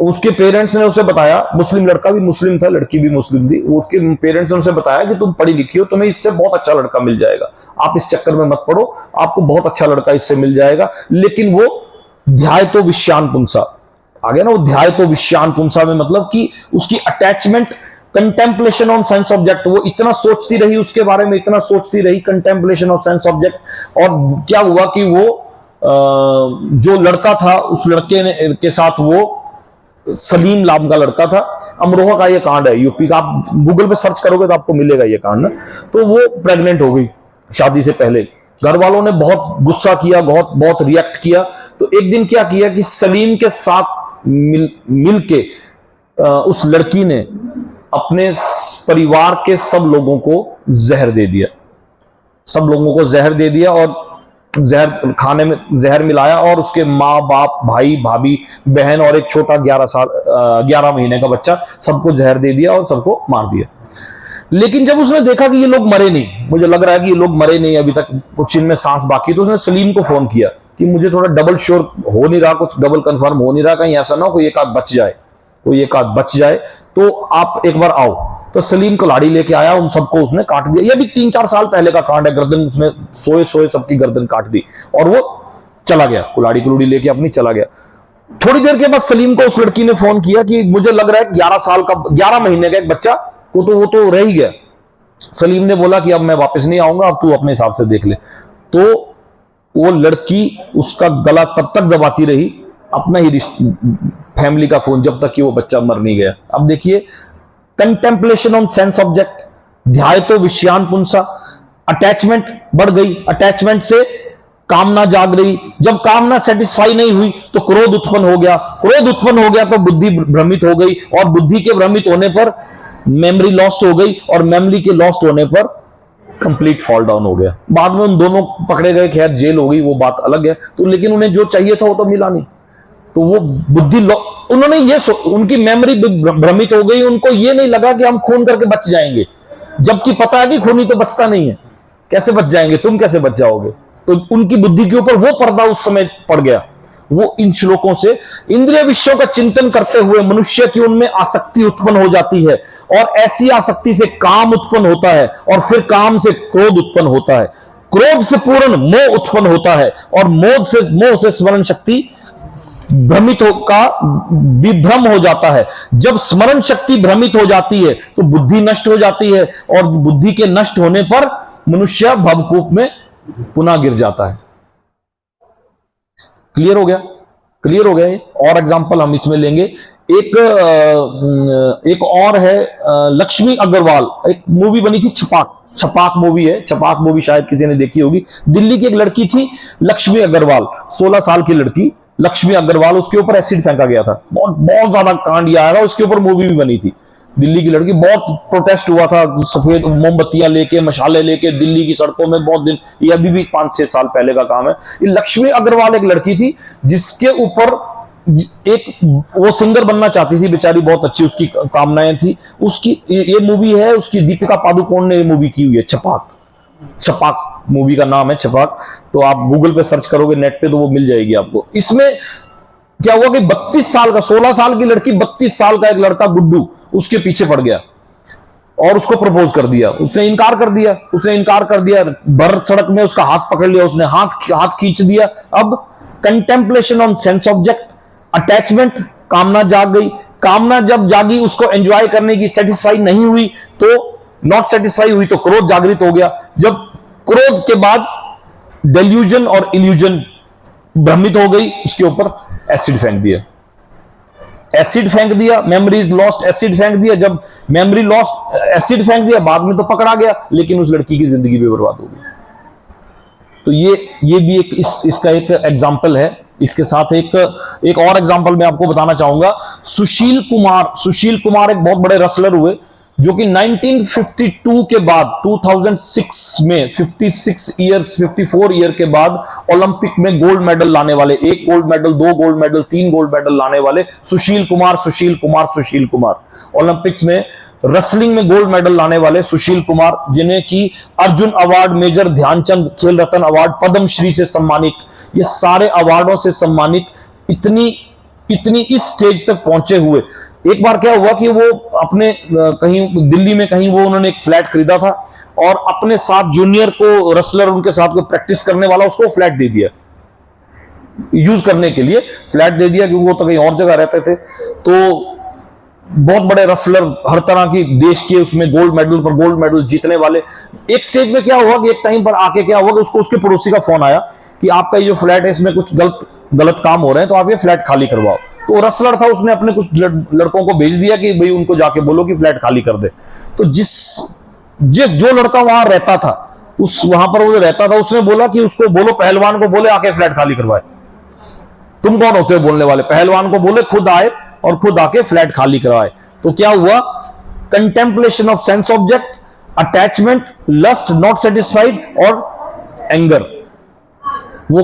उसके पेरेंट्स ने उसे बताया, मुस्लिम लड़का भी मुस्लिम था, लड़की भी मुस्लिम थी, उसके पेरेंट्स ने उसे बताया कि तुम पढ़ी लिखी हो, तुम्हें इससे बहुत अच्छा लड़का मिल जाएगा, आप इस चक्कर में मत पड़ो, आपको बहुत अच्छा लड़का इससे मिल जाएगा। लेकिन वो ध्यायतो विषयान पुंसा आ गया ना, वो ध्यायतो विषयान पुंसा में मतलब कि उसकी attachment, contemplation on sense object, वो इतना सोचती रही उसके बारे में, इतना सोचती रही, कंटेम्पलेशन ऑफ सेंस ऑब्जेक्ट। और क्या हुआ कि वो जो लड़का था, उस लड़के के साथ वो सलीम नाम का लड़का था। अमरोहा का ये कांड है, यूपी का, आप गूगल पे सर्च करोगे तो आपको मिलेगा ये कांड। तो वो प्रेग्नेंट हो गई शादी से पहले, घर वालों ने बहुत गुस्सा किया, बहुत रिएक्ट किया। तो एक दिन क्या किया कि सलीम के साथ मिल के उस लड़की ने अपने परिवार के सब लोगों को जहर दे दिया, सब लोगों को जहर दे दिया, और जहर खाने में जहर मिलाया, और उसके माँ बाप, भाई भाभी, बहन और एक छोटा 11 महीने का बच्चा, सबको जहर दे दिया और सबको मार दिया। लेकिन जब उसने देखा कि ये लोग मरे नहीं, मुझे लग रहा है कि ये लोग मरे नहीं, अभी तक कुछ इनमें सांस बाकी, तो उसने सलीम को फोन किया कि मुझे थोड़ा डबल श्योर हो नहीं रहा, कुछ डबल कंफर्म हो नहीं रहा, कहीं ऐसा ना हो कोई एक आध बच जाए, तो आप एक बार आओ। तो सलीम कुल्हाड़ी लेके आया, उन सबको उसने काट दिया। ये भी 3-4 साल पहले का कांड है, गर्दन उसने सोए सबकी गर्दन काट दी, और वो चला गया, कुल्हाड़ी लेके अपनी चला गया। थोड़ी देर के बाद सलीम को उस लड़की ने फोन किया कि मुझे लग रहा है 11 महीने का एक बच्चा को तो वो तो रह ही गया। सलीम ने बोला कि अब मैं वापस नहीं आऊंगा, अब तू अपने हिसाब से देख ले। तो वो लड़की उसका गला तब तक दबाती रही, अपना ही फैमिली का खून, जब तक कि वो बच्चा मर नहीं गया। अब देखिए, कंटेम्पलेशन ऑन सेंस ऑब्जेक्ट, ध्यायतो विषयान पुंसा, अटैचमेंट बढ़ गई, अटैचमेंट से कामना जाग रही, जब कामना सेटिस्फाई नहीं हुई तो क्रोध उत्पन्न हो गया, क्रोध उत्पन्न हो गया तो बुद्धि भ्रमित हो गई, और बुद्धि के भ्रमित होने पर मेमोरी लॉस्ट हो गई, और मेमोरी के लॉस्ट होने पर कंप्लीट फॉल डाउन हो गया। बाद में उन दोनों पकड़े गए, खैर जेल हो गई, वो बात अलग है। तो लेकिन उन्हें जो चाहिए था वो तो मिला नहीं, तो वो बुद्धि उन्होंने ये उनकी मेमोरी भ्रमित हो गई, उनको ये नहीं लगा कि हम खून करके बच जाएंगे, जबकि पता है कि खूनी तो बचता नहीं है, कैसे बच जाएंगे, तुम कैसे बच जाओगे। तो उनकी बुद्धि के ऊपर वो पर्दा उस समय पड़ गया। वो इन श्लोकों से इंद्रिय विषयों का चिंतन करते हुए मनुष्य की उनमें आसक्ति उत्पन्न हो जाती है, और ऐसी आसक्ति से काम उत्पन्न होता है, और फिर काम से क्रोध उत्पन्न होता है, क्रोध से पूर्ण मोह उत्पन्न होता है, और मोह से स्मरण शक्ति भ्रमित का विभ्रम हो जाता है। जब स्मरण शक्ति भ्रमित हो जाती है तो बुद्धि नष्ट हो जाती है, और बुद्धि के नष्ट होने पर मनुष्य भवकूप में पुनः गिर जाता है। क्लियर हो गया? क्लियर हो गया। और एग्जांपल हम इसमें लेंगे, एक और है लक्ष्मी अग्रवाल, एक मूवी बनी थी छपाक, छपाक मूवी है, छपाक मूवी शायद किसी ने देखी होगी। दिल्ली की एक लड़की थी लक्ष्मी अग्रवाल, 16 साल की लड़की लक्ष्मी अग्रवाल, उसके ऊपर एसिड फेंका गया था, बहुत बहुत ज्यादा कांड आया था, उसके ऊपर मूवी भी बनी थी। दिल्ली की लड़की, बहुत प्रोटेस्ट हुआ था, सफेद मोमबत्तियां लेके, मशाले लेके दिल्ली की सड़कों में बहुत दिन, ये अभी भी 5-6 साल पहले का काम है। ये लक्ष्मी अग्रवाल एक लड़की थी जिसके ऊपर वो सिंगर बनना चाहती थी बेचारी, बहुत अच्छी उसकी कामनाएं थी। उसकी ये मूवी है, उसकी दीपिका पादुकोण ने ये मूवी की हुई है, छपाक। छपाक मूवी का नाम है, छपाक। तो आप गूगल पे सर्च करोगे नेट पे तो वो मिल जाएगी आपको। इसमें क्या हुआ कि 32 साल का, 16 साल की लड़की, 32 साल का एक लड़का गुड्डू उसके पीछे पड़ गया और उसको प्रपोज कर दिया। उसने इनकार कर दिया, भर सड़क में उसका हाथ पकड़ लिया, उसने हाथ खींच दिया। अब contemplation on sense object, attachment, कामना जाग गई। कामना जब जागी, उसको एंजॉय करने की, सेटिस्फाई नहीं हुई तो, नॉट सेटिस्फाई हुई तो क्रोध जागृत हो गया। जब क्रोध के बाद डेल्यूजन और इल्यूजन भ्रमित हो गई, उसके ऊपर एसिड फेंक दिया, मेमोरीज लॉस्ट, एसिड फेंक दिया। जब मेमोरी लॉस्ट, एसिड फेंक दिया, बाद में तो पकड़ा गया, लेकिन उस लड़की की जिंदगी भी बर्बाद हो गई। तो ये भी एक इसका एक एग्जाम्पल है। इसके साथ एक और एग्जाम्पल मैं आपको बताना चाहूंगा। सुशील कुमार एक बहुत बड़े रेसलर हुए, जो कि 1952 के बाद 2006 में 54 ईयर के बाद ओलंपिक में गोल्ड मेडल लाने वाले, 1 gold medal, 2 gold medal, 3 gold medal लाने वाले सुशील कुमार ओलंपिक्स में रेसलिंग में गोल्ड मेडल लाने वाले सुशील कुमार, जिन्हें की अर्जुन अवार्ड, मेजर ध्यानचंद खेल रत्न अवार्ड, पद्मश्री से सम्मानित, ये सारे अवार्डों से सम्मानित, इतनी इस स्टेज तक पहुंचे हुए। एक बार क्या हुआ कि वो अपने कहीं दिल्ली में कहीं वो उन्होंने एक फ्लैट खरीदा था, और अपने साथ जूनियर को, रेसलर उनके साथ को प्रैक्टिस करने वाला, उसको फ्लैट दे दिया यूज करने के लिए, फ्लैट दे दिया क्योंकि वो तो कहीं और जगह रहते थे। तो बहुत बड़े रेसलर, हर तरह की देश के उसमें गोल्ड मेडल जीतने वाले। एक स्टेज में क्या हुआ कि एक टाइम पर आके क्या हुआ कि उसको उसके पड़ोसी का फोन आया कि आपका ये जो फ्लैट है इसमें कुछ गलत काम हो रहे हैं, तो आप ये फ्लैट खाली करवाओ। तो रेसलर था, उसने अपने कुछ लड़कों को भेज दिया कि भाई उनको जाके बोलो कि फ्लैट खाली कर दे। तो जो लड़का वहां रहता था, वहां पर वो रहता था, उसने बोला कि उसको बोलो, पहलवान को बोले आके फ्लैट खाली करवाए। तुम कौन होते हो बोलने वाले? पहलवान को बोले खुद आए और खुद आके फ्लैट खाली करवाए। तो क्या हुआ? Contemplation of sense object, attachment, lust not satisfied और एंगर, वो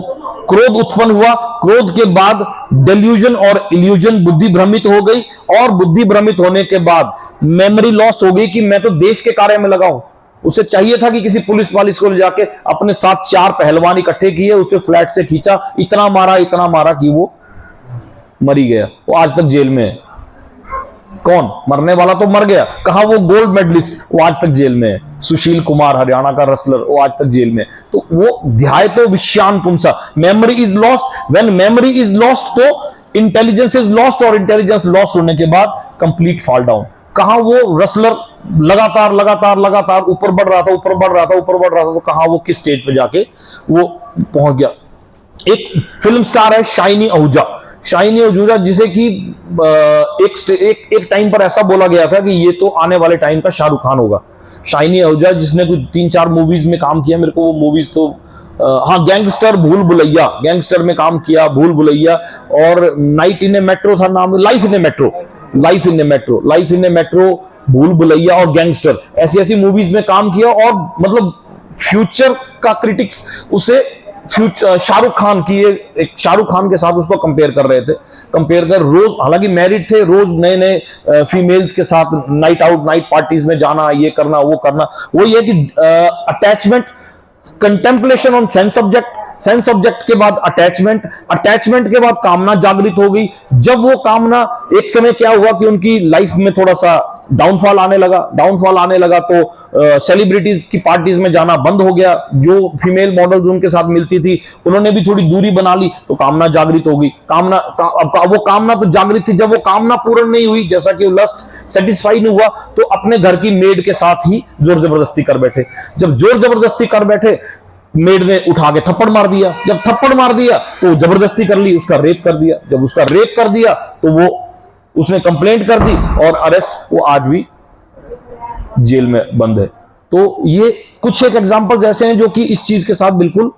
क्रोध उत्पन्न हुआ। क्रोध के बाद डेल्यूजन और इल्यूजन, बुद्धि भ्रमित हो गई, और बुद्धि भ्रमित होने के बाद मेमोरी लॉस हो गई कि मैं तो देश के कार्य में लगा हूं। उसे चाहिए था कि किसी पुलिस को ले जाके अपने साथ 4 पहलवान इकट्ठे किए, उसे फ्लैट से खींचा, इतना मारा कि वो मरी गया। वो आज तक जेल में है। कौन? मरने वाला तो मर गया, कहा वो गोल्ड मेडलिस्ट, वो आज तक जेल में है। सुशील कुमार, हरियाणा का रेसलर, वो आज तक जेल में। तो वो ध्याय तो विषयान पुंसा, memory is lost. When memory is lost तो इंटेलिजेंस इज लॉस्ट, और इंटेलिजेंस लॉस्ट होने के बाद कंप्लीट फॉल डाउन। कहा वो रेसलर लगातार ऊपर बढ़ रहा था, तो कहा वो किस स्टेज पे जाके वो पहुंच गया। एक फिल्म स्टार है शाइनी आहूजा, जिसे कि एक टाइम पर ऐसा बोला गया था कि ये तो आने वाले टाइम का शाहरुख खान होगा। शाइनी आहूजा, जिसने कुछ 3-4 मूवीज में काम किया, मेरे को वो मूवीज तो हाँ गैंगस्टर, भूल भुलैया, गैंगस्टर में काम किया, भूल भुलैया, और नाइट इन ए मेट्रो था नाम, life in A metro, life in A metro, life in A metro, भूल भुलैया और गैंगस्टर, ऐसी ऐसी मूवीज में काम किया। और मतलब फ्यूचर का क्रिटिक्स उसे शाहरुख खान की, एक शाहरुख खान के साथ उसको कंपेयर कर रहे थे, कंपेयर कर, रोज हालांकि मैरिड थे, रोज नए नए फीमेल्स के साथ नाइट आउट, नाइट पार्टीज में जाना, ये करना वो करना। वो ये कि attachment, contemplation on sense object, sense object के बाद अटैचमेंट, अटैचमेंट के बाद कामना जागृत हो गई। जब वो कामना, एक समय क्या हुआ कि उनकी लाइफ में थोड़ा सा डाउनफॉल आने लगा, डाउनफॉल आने लगा तो सेलिब्रिटीज की पार्टीज में जाना बंद हो गया, जो फीमेल मॉडल्स उनके साथ मिलती थी उन्होंने भी थोड़ी दूरी बना ली, तो कामना जागृत हो गई। वो कामना तो जागृत थी, जब वो कामना पूर्ण नहीं हुई, जैसा कि लस्ट सेटिस्फाई नहीं हुआ, तो अपने घर की मेड के साथ ही जोर जबरदस्ती कर बैठे। जब जोर जबरदस्ती कर बैठे, मेड ने उठा के थप्पड़ मार दिया, जब थप्पड़ मार दिया तो जबरदस्ती कर ली, उसका रेप कर दिया, जब उसका रेप कर दिया तो वो उसने कंप्लेंट कर दी और अरेस्ट, वो आज भी जेल में बंद है। तो ये कुछ एक एग्जांपल्स ऐसे हैं जो कि इस चीज के साथ बिल्कुल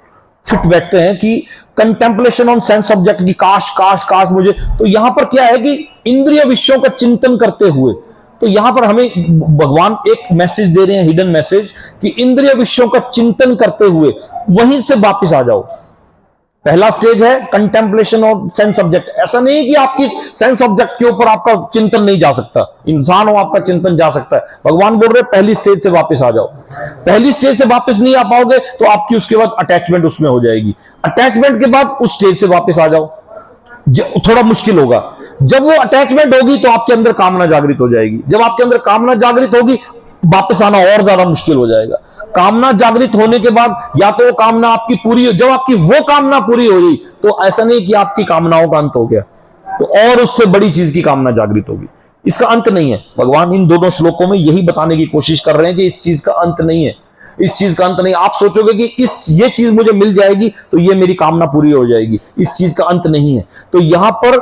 फिट बैठते हैं कि कंटेम्पलेशन ऑन सेंस ऑब्जेक्ट की काश काश काश मुझे। तो यहां पर क्या है कि इंद्रिय विषयों का चिंतन करते हुए, तो यहां पर हमें भगवान एक मैसेज दे रहे हैं, हिडन मैसेज, कि इंद्रिय विषयों का चिंतन करते हुए वहीं से वापस आ जाओ। पहला स्टेज है कंटेम्पलेशन ऑफ सेंस ऑब्जेक्ट। ऐसा नहीं है कि आपकी सेंस ऑब्जेक्ट के ऊपर आपका चिंतन नहीं जा सकता, इंसान हो आपका चिंतन जा सकता है। भगवान बोल रहे पहली स्टेज से वापस आ जाओ। पहली स्टेज से वापस नहीं आ पाओगे तो आपकी उसके बाद अटैचमेंट उसमें हो जाएगी, अटैचमेंट के बाद उस स्टेज से वापस आ जाओ, थोड़ा मुश्किल होगा। जब वो अटैचमेंट होगी तो आपके अंदर कामना जागृत हो जाएगी, जब आपके अंदर कामना जागृत होगी वापस आना और ज्यादा मुश्किल हो जाएगा। कामना जागृत होने के बाद या तो वो कामना आपकी पूरी हो, जब आपकी वो कामना पूरी हो गई तो ऐसा नहीं कि आपकी कामनाओं का अंत हो गया, तो और उससे बड़ी चीज की कामना जागृत होगी। इसका अंत नहीं है। भगवान इन दोनों श्लोकों में यही बताने की कोशिश कर रहे हैं कि इस चीज का अंत नहीं है, इस चीज का अंत नहीं। आप सोचोगे कि ये चीज मुझे मिल जाएगी तो ये मेरी कामना पूरी हो जाएगी, इस चीज का अंत नहीं है। तो यहां पर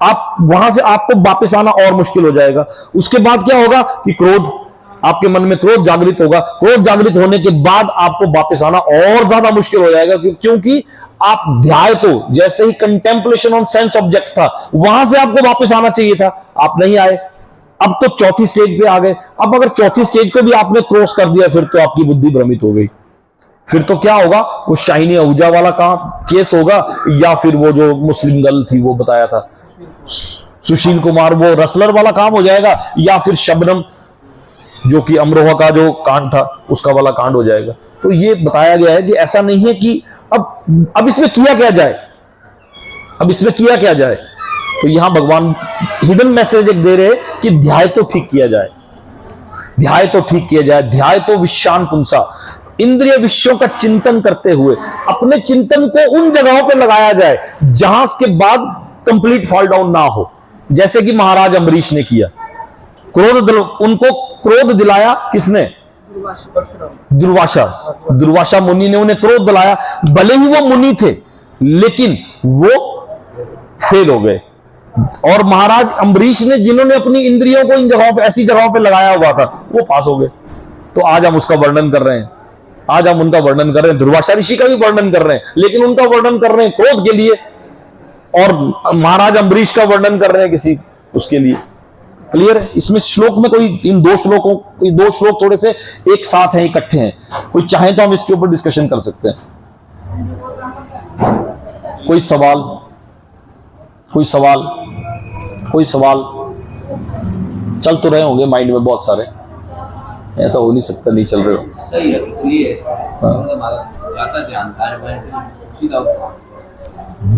आप वहां से आपको वापस आना और मुश्किल हो जाएगा। उसके बाद क्या होगा कि क्रोध, आपके मन में क्रोध जागृत होगा, क्रोध जागृत होने के बाद आपको वापस आना और ज्यादा मुश्किल हो जाएगा, क्योंकि आप ध्याय, तो जैसे ही कंटेम्पलेशन ऑन सेंस ऑब्जेक्ट था वहां से आपको वापस आना चाहिए था, आप नहीं आए। अब तो चौथी स्टेज पे आ गए। अब अगर चौथी स्टेज को भी आपने क्रॉस कर दिया फिर तो आपकी बुद्धि भ्रमित हो गई। फिर तो क्या होगा, वो शाइनी आहूजा वाला काम केस होगा, या फिर वो जो मुस्लिम गर्ल थी वो बताया था सुशील कुमार, वो रसलर वाला काम हो जाएगा, या फिर शबनम जो कि अमरोहा का जो कांड था उसका वाला कांड हो जाएगा। तो ये बताया गया है कि ऐसा नहीं है कि अब इसमें किया क्या जाए, अब इसमें किया क्या जाए। तो यहां भगवान हिडन मैसेज एक दे रहे हैं कि ध्याय तो ठीक किया जाए, ध्याय तो ठीक किया जाए, ध्याय तो विश्वान पुंसा, इंद्रिय विषयों का चिंतन करते हुए अपने चिंतन को उन जगहों पर लगाया जाए जहां इसके बाद कंप्लीट फॉल डाउन ना हो। जैसे कि महाराज अम्बरीश ने किया, उनको क्रोध दिलाया किसने, दुर्वासा मुनि ने उन्हें क्रोध दिलाया। भले ही वो मुनि थे लेकिन वो फेल हो गए, और महाराज अम्बरीश ने जिन्होंने अपनी इंद्रियों को इन जगहों पे, ऐसी जगहों पे लगाया हुआ था, वो पास हो गए। तो आज हम उसका वर्णन कर रहे हैं, आज हम उनका वर्णन कर रहे हैं, दुर्वासा ऋषि का भी वर्णन कर रहे हैं, लेकिन उनका वर्णन कर रहे हैं क्रोध के लिए, और महाराज अम्बरीश का वर्णन कर रहे हैं किसी उसके लिए। क्लियर है? इसमें श्लोक में कोई इन दो श्लोक थोड़े से एक साथ हैं, इकट्ठे हैं, कोई चाहे तो हम इसके ऊपर डिस्कशन कर सकते हैं। कोई सवाल, कोई सवाल, कोई सवाल? चल तो रहे होंगे माइंड में बहुत सारे, ऐसा हो नहीं सकता नहीं चल रहे हो। सही है,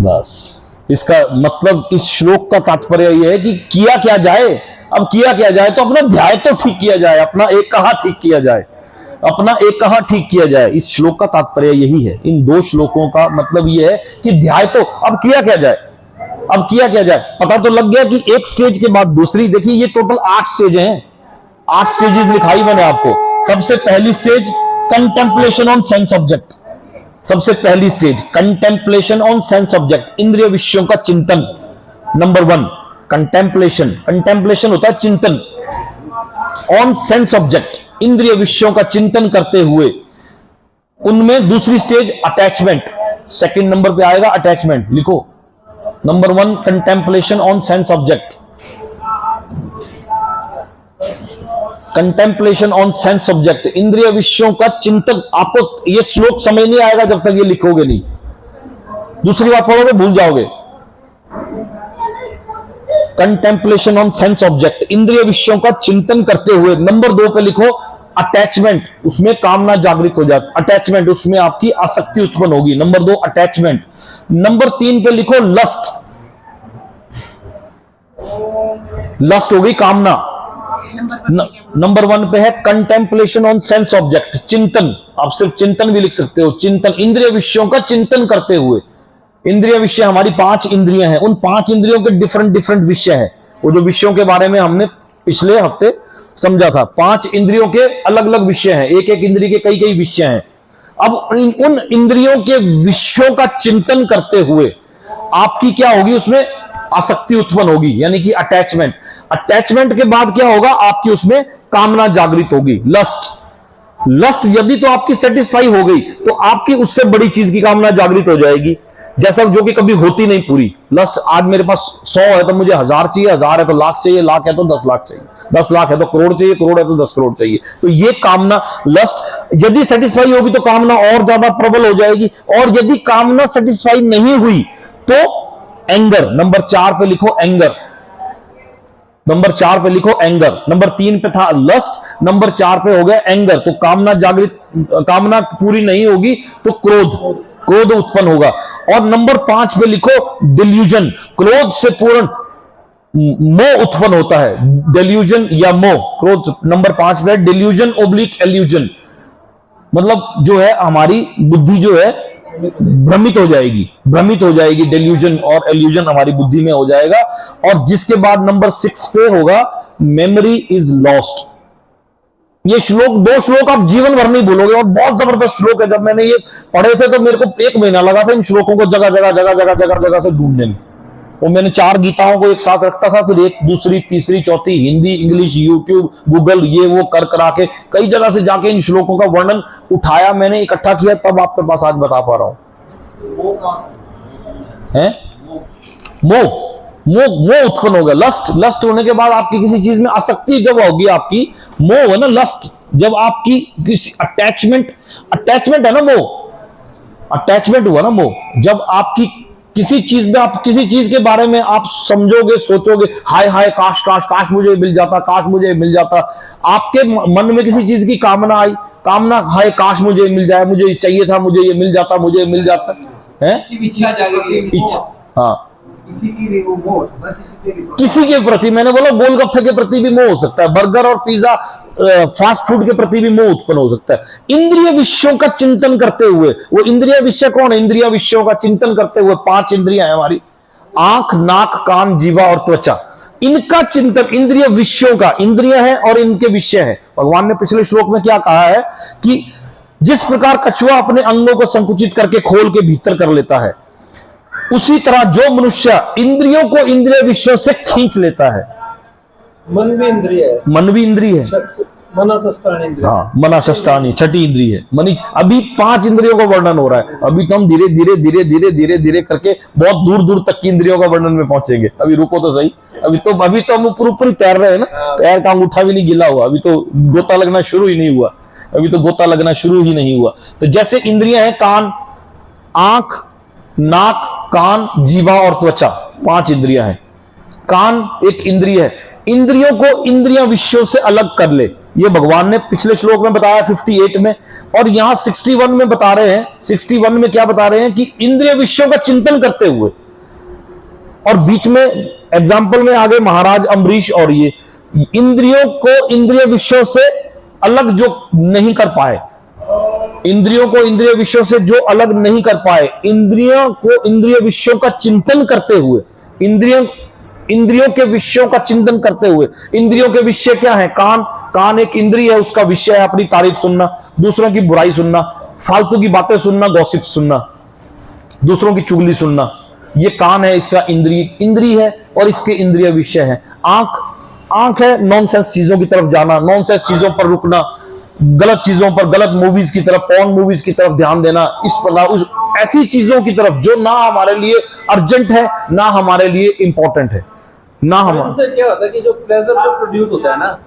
बस इसका मतलब, इस श्लोक का तात्पर्य यह है कि किया क्या जाए। अब किया क्या जाए, तो अपना ध्याय तो ठीक किया जाए, अपना एक कहा ठीक किया जाए, अपना एक कहा ठीक किया जाए। इस श्लोक का तात्पर्य यही है, इन दो श्लोकों का मतलब यह है कि ध्याय तो, अब किया क्या जाए, अब किया क्या जाए। पता तो लग गया कि एक स्टेज के बाद दूसरी, देखिए ये टोटल 8 स्टेज हैं, 8 स्टेजेस लिखाई मैंने आपको। सबसे पहली stage contemplation on sense object, सबसे पहली stage contemplation on sense object, इंद्रिय विषयों का चिंतन। नंबर 1 कंटेम्पलेशन, कंटेम्पलेशन होता है चिंतन, ऑन सेंस ऑब्जेक्ट, इंद्रिय विषयों का चिंतन करते हुए उनमें दूसरी स्टेज अटैचमेंट, सेकंड नंबर पे आएगा अटैचमेंट, लिखो। Number 1 contemplation on sense object, contemplation on sense object, इंद्रिय विषयों का चिंतन। आपको ये श्लोक समझ नहीं आएगा जब तक ये लिखोगे नहीं, दूसरी बात पढ़ोगे भूल जाओगे। कंटेम्पलेशन ऑन सेंस ऑब्जेक्ट, इंद्रिय विषयों का चिंतन करते हुए। नंबर 2 पे लिखो अटैचमेंट, उसमें कामना जागृत हो जाती, अटैचमेंट उसमें आपकी आसक्ति उत्पन्न होगी। Number 2 attachment. नंबर 3 पे लिखो लस्ट, लस्ट हो गई कामना। नंबर 1 पे है कंटेम्पलेशन ऑन सेंस ऑब्जेक्ट, चिंतन, आप सिर्फ चिंतन भी लिख सकते हो, चिंतन इंद्रिय विषयों का चिंतन करते हुए। इंद्रिय विषय हमारी 5 इंद्रियां हैं, उन 5 इंद्रियों के डिफरेंट डिफरेंट विषय हैं, वो जो विषयों के बारे में हमने पिछले हफ्ते समझा था। 5 इंद्रियों के अलग अलग विषय हैं, एक एक इंद्रिय के कई कई विषय हैं। अब उन इंद्रियों के विषयों का चिंतन करते हुए आपकी क्या होगी, उसमें आसक्ति उत्पन्न होगी, यानी कि अटैचमेंट। अटैचमेंट के बाद क्या होगा, आपकी उसमें कामना जागृत होगी, लस्ट। लस्ट यदि तो आपकी सेटिस्फाई हो गई तो आपकी उससे बड़ी चीज की कामना जागृत हो जाएगी, जैसा जो कि कभी होती नहीं पूरी। लस्ट, आज मेरे पास 100 है तो मुझे 1000 चाहिए, 1000 है तो लाख चाहिए, लाख है तो 10 लाख चाहिए, 10 लाख है तो करोड़ चाहिए, करोड़ है तो 10 करोड़ चाहिए। तो ये कामना लस्ट यदि सेटिस्फाई होगी तो कामना और ज्यादा प्रबल हो जाएगी, और यदि कामना सेटिस्फाई नहीं हुई तो एंगर। नंबर 4 पे लिखो एंगर, नंबर 4 पे लिखो एंगर। नंबर 3 पे था लस्ट, नंबर 4 पे हो गया एंगर। तो कामना जागृत, कामना पूरी नहीं होगी तो क्रोध, क्रोध उत्पन्न होगा। और नंबर 5 पे लिखो डिल्यूजन, क्रोध से पूर्ण मोह उत्पन्न होता है, डिल्यूजन या मोह, क्रोध। नंबर 5 पे डिल्यूजन ओब्लिक एल्यूजन, मतलब जो है हमारी बुद्धि जो है भ्रमित हो जाएगी, भ्रमित हो जाएगी, डिल्यूजन और एल्यूजन हमारी बुद्धि में हो जाएगा। और जिसके बाद नंबर 6 पे होगा मेमोरी इज लॉस्ट। ये श्लोक, 2 श्लोक आप जीवन भर नहीं भूलोगे, और बहुत जबरदस्त श्लोक है। जब मैंने ये पढ़े थे तो मेरे को 1 महीना लगा था इन श्लोकों को जगह जगह जगह जगह जगह जगह से ढूंढने में। और मैंने 4 गीताओं को एक साथ रखता था, फिर 1 दूसरी तीसरी चौथी, हिंदी इंग्लिश यूट्यूब गूगल ये वो कर करा के कई जगह से जाके इन श्लोकों का वर्णन उठाया मैंने, इकट्ठा किया, तब आपके पास आज बता पा रहा हूं। है मोह, मोह, मोह उत्पन्न होगा, लस्ट। लस्ट होने के बाद आपकी किसी चीज में आसक्ति जब होगी, आपकी मोह है ना, लस्ट। जब आपकी किसी अटैचमेंट, अटैचमेंट है ना मोह, अटैचमेंट हुआ ना मोह। जब आपकी किसी चीज में, आप किसी चीज के बारे में आप समझोगे, सोचोगे, हाय हाय काश काश काश मुझे मिल जाता, काश मुझे मिल जाता। आपके मन में किसी चीज की कामना आई, कामना, हाय काश मुझे मिल जाए, मुझे चाहिए था, मुझे ये मिल जाता, मुझे मिल जाता है, इच्छा जागेगी, इच्छा, हाँ, किसी की भी वो मोह, किसी के प्रति, मैंने बोला गोलगप्पे के प्रति भी मोह हो सकता है, बर्गर और पिज्जा फास्ट फूड के प्रति भी मोह उत्पन्न हो सकता है। इंद्रिय विषयों का चिंतन करते हुए, वो इंद्रिय विषय कौन है, इंद्रिय विषयों का चिंतन करते हुए 5 इंद्रियां हैं हमारी, आंख नाक कान जीवा और त्वचा, इनका चिंतन इंद्रिय विषयों का, इंद्रिय है और इनके विषय है। भगवान ने पिछले श्लोक में क्या कहा है कि जिस प्रकार कछुआ अपने अंगों को संकुचित करके खोल के भीतर कर लेता है, उसी तरह जो मनुष्य इंद्रियों को इंद्रिय विषयों से खींच लेता है। मन भी इंद्रिय है, मन भी इंद्रिय है, मनसष्टानी इंद्रिय, हाँ, मनसष्टानी छठी इंद्रिय है, मनीष। अभी 5 इंद्रियों का वर्णन हो रहा है, अभी तो हम धीरे धीरे धीरे धीरे धीरे धीरे करके बहुत दूर दूर तक की इंद्रियों का वर्णन में पहुंचेंगे। अभी रुको तो सही, अभी तो हम ऊपर ही तैर रहे हैं ना, पैर का अंगूठा भी नहीं गिला हुआ, अभी तो गोता लगना शुरू ही नहीं हुआ, अभी तो गोता लगना शुरू ही नहीं हुआ। तो जैसे इंद्रियां हैं, कान, आंख, नाक, कान, जीवा और त्वचा, 5 इंद्रियां हैं। कान एक इंद्रिय है, इंद्रियों को इंद्रिय विषयों से अलग कर ले, ये भगवान ने पिछले श्लोक में बताया 58 में, और यहां 61 में बता रहे हैं। 61 में क्या बता रहे हैं कि इंद्रिय विषयों का चिंतन करते हुए, और बीच में एग्जाम्पल में आगे महाराज अम्बरीश, और ये इंद्रियों को इंद्रिय विषयों से अलग जो नहीं कर पाए, इंद्रियों को इंद्रिय विषयों से जो अलग नहीं कर पाए, इंद्रियों को इंद्रिय विषयों का चिंतन करते हुए, इंद्रियों के विषयों का चिंतन करते हुए। इंद्रियों के विषय क्या है, कान, कान एक इंद्रिय है, उसका विषय है अपनी तारीफ सुनना, दूसरों की बुराई सुनना, फालतू की बातें सुनना, गॉसिप सुनना, दूसरों की चुगली सुनना, ये कान है, इसका इंद्रिय है और इसके इंद्रिय विषय है। आंख, आंख है नॉनसेंस चीजों की तरफ जाना, नॉनसेंस चीजों पर रुकना, गलत चीजों पर, गलत मूवीज की तरफ, पॉर्न मूवीज की तरफ ध्यान देना, इस पर ऐसी चीजों की तरफ जो ना हमारे लिए अर्जेंट है, ना हमारे लिए इंपॉर्टेंट है, ना हम। इनसे क्या होता है कि जो प्लेजर जो प्रोड्यूस होता है ना,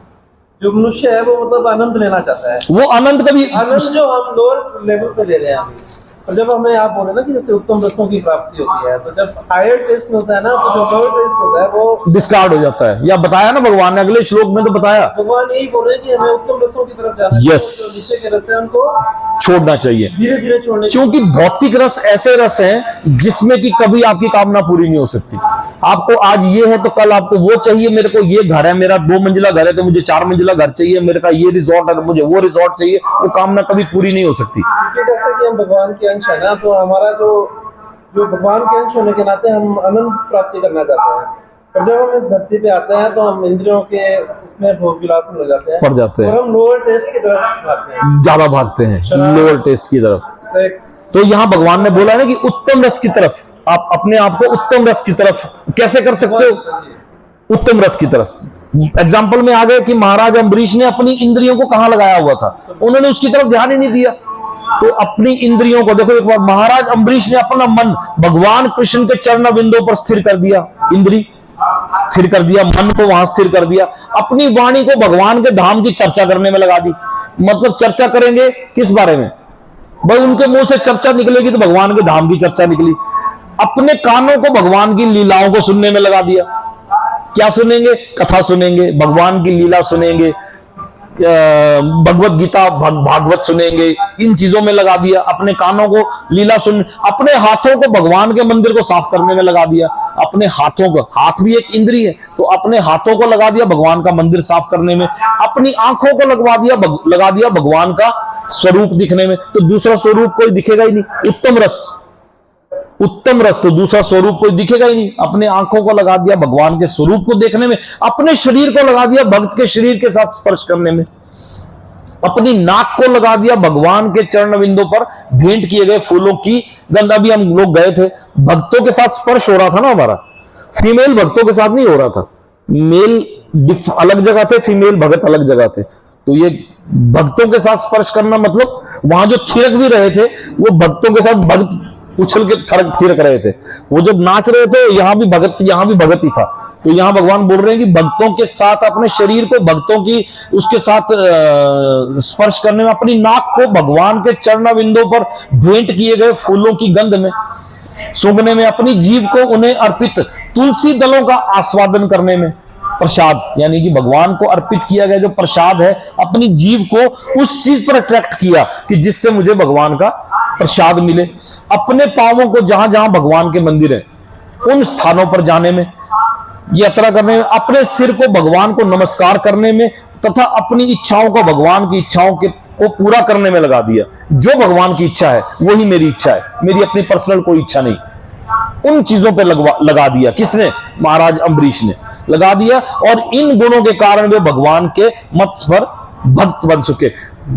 जो मनुष्य है वो मतलब आनंद लेना चाहता है, वो आनंद कभी आनंद जो हम लोअर लेवल पे ले रहे हैं अभी। और जब हमें आप बोले ना कि जैसे उत्तम रसों की प्राप्ति होती है, तो जब हायर टेस्ट में होता है ना, तो जो लोअर टेस्ट होता है वो डिस्कार्ड हो जाता है। या बताया ना भगवान ने अगले श्लोक में तो बताया, भगवान यही बोल रहे हैं कि हमें उत्तम रसों की तरफ जाना चाहिए। Yes. जो नीचे के रस है उनको छोड़ना चाहिए, धीरे धीरे छोड़ने क्योंकि भौतिक रस ऐसे रस हैं जिसमें कि कभी आपकी कामना पूरी नहीं हो सकती। आपको आज ये है तो कल आपको वो चाहिए। मेरे को ये घर है, मेरा 2 मंजिला घर है तो मुझे 4 मंजिला घर चाहिए, मेरे का ये रिजॉर्ट है तो मुझे वो रिजॉर्ट चाहिए, वो कामना कभी पूरी नहीं हो सकती। क्योंकि जैसे कि हम भगवान के अंश है ना, तो हमारा जो भगवान के अंश होने के नाते हम आनंद प्राप्ति करना चाहते हैं। और जब हम इस धरती पे आते हैं तो हम इंद्रियों के इसमें भोग विलास में हो जाते हैं, पड़ जाते हैं, और हम लोअर टेस्ट की तरफ भागते हैं, ज्यादा भागते हैं शराब, लोअर टेस्ट की तरफ। सेक्स। तो यहाँ भगवान ने बोला ना कि उत्तम रस की तरफ, आप अपने आप को उत्तम रस की तरफ कैसे कर सकते हो? उत्तम रस की तरफ। एग्जाम्पल में आ गए कि महाराज अम्बरीश ने अपनी इंद्रियों को कहां लगाया हुआ था, उन्होंने उसकी तरफ ध्यान ही नहीं दिया। तो अपनी इंद्रियों को देखो, एक बार महाराज अम्बरीश ने अपना मन भगवान कृष्ण के चरण बिंदु पर स्थिर कर दिया, इंद्री स्थिर कर दिया, मन को वहां स्थिर कर दिया, अपनी वाणी को भगवान के धाम की चर्चा करने में लगा दी। मतलब चर्चा करेंगे किस बारे में? भाई उनके मुंह से चर्चा निकलेगी तो भगवान के धाम की चर्चा निकली। अपने कानों को भगवान की लीलाओं को सुनने में लगा दिया। क्या सुनेंगे? कथा सुनेंगे, भगवान की लीला सुनेंगे, भगवत गीता भागवत सुनेंगे, इन चीजों में लगा दिया। अपने कानों को लीला सुन, अपने हाथों को भगवान के मंदिर को साफ करने में लगा दिया। अपने हाथों को, हाथ भी एक इंद्री है, तो अपने हाथों को लगा दिया भगवान का मंदिर साफ करने में। अपनी आंखों को लगा दिया भगवान का स्वरूप दिखने में। तो दूसरा स्वरूप कोई दिखेगा ही नहीं। उत्तम रस तो दूसरा स्वरूप कोई दिखेगा ही नहीं। अपने आंखों को लगा दिया भगवान के स्वरूप को देखने में, अपने शरीर को लगा दिया भक्त के शरीर के साथ स्पर्श करने में, अपनी नाक को लगा दिया भगवान के चरण बिंदु पर भेंट किए गए फूलों की गंध। अभी हम लोग गए थे, भक्तों के साथ स्पर्श हो रहा था ना हमारा, फीमेल भक्तों के साथ नहीं हो रहा था। मेल अलग जगह थे, फीमेल भगत अलग जगह थे। तो ये भक्तों के साथ स्पर्श करना मतलब वहां जो थिरक भी रहे थे वो भक्तों के साथ भक्त उछल के थिरक रहे थे। वो जब नाच रहे थे यहाँ भी भगत ही था। तो यहां भगवान बोल रहे हैं कि भक्तों के साथ अपने शरीर को भक्तों की उसके साथ स्पर्श करने में, अपनी नाक को भगवान के चरण बिंदु पर भेंट किए गए फूलों की गंध में सूंघने में, अपनी जीव को उन्हें अर्पित तुलसी दलों का आस्वादन करने में, प्रसाद यानी कि भगवान को अर्पित किया गया जो प्रसाद है, अपनी जीव को उस चीज पर अट्रैक्ट किया कि जिससे मुझे भगवान का प्रसाद मिले। अपने पांवों को जहां जहां भगवान के मंदिर है उन स्थानों पर जाने में, यात्रा करने में, अपने सिर को भगवान को नमस्कार करने में तथा अपनी इच्छाओं को भगवान की इच्छाओं को पूरा करने में लगा दिया। जो भगवान की इच्छा है वही मेरी इच्छा है, मेरी अपनी पर्सनल कोई इच्छा नहीं। उन चीजों पे लगा दिया। किसने? महाराज अम्बरीश ने लगा दिया। और इन गुणों के कारण वे भगवान के मत पर भक्त बन चुके।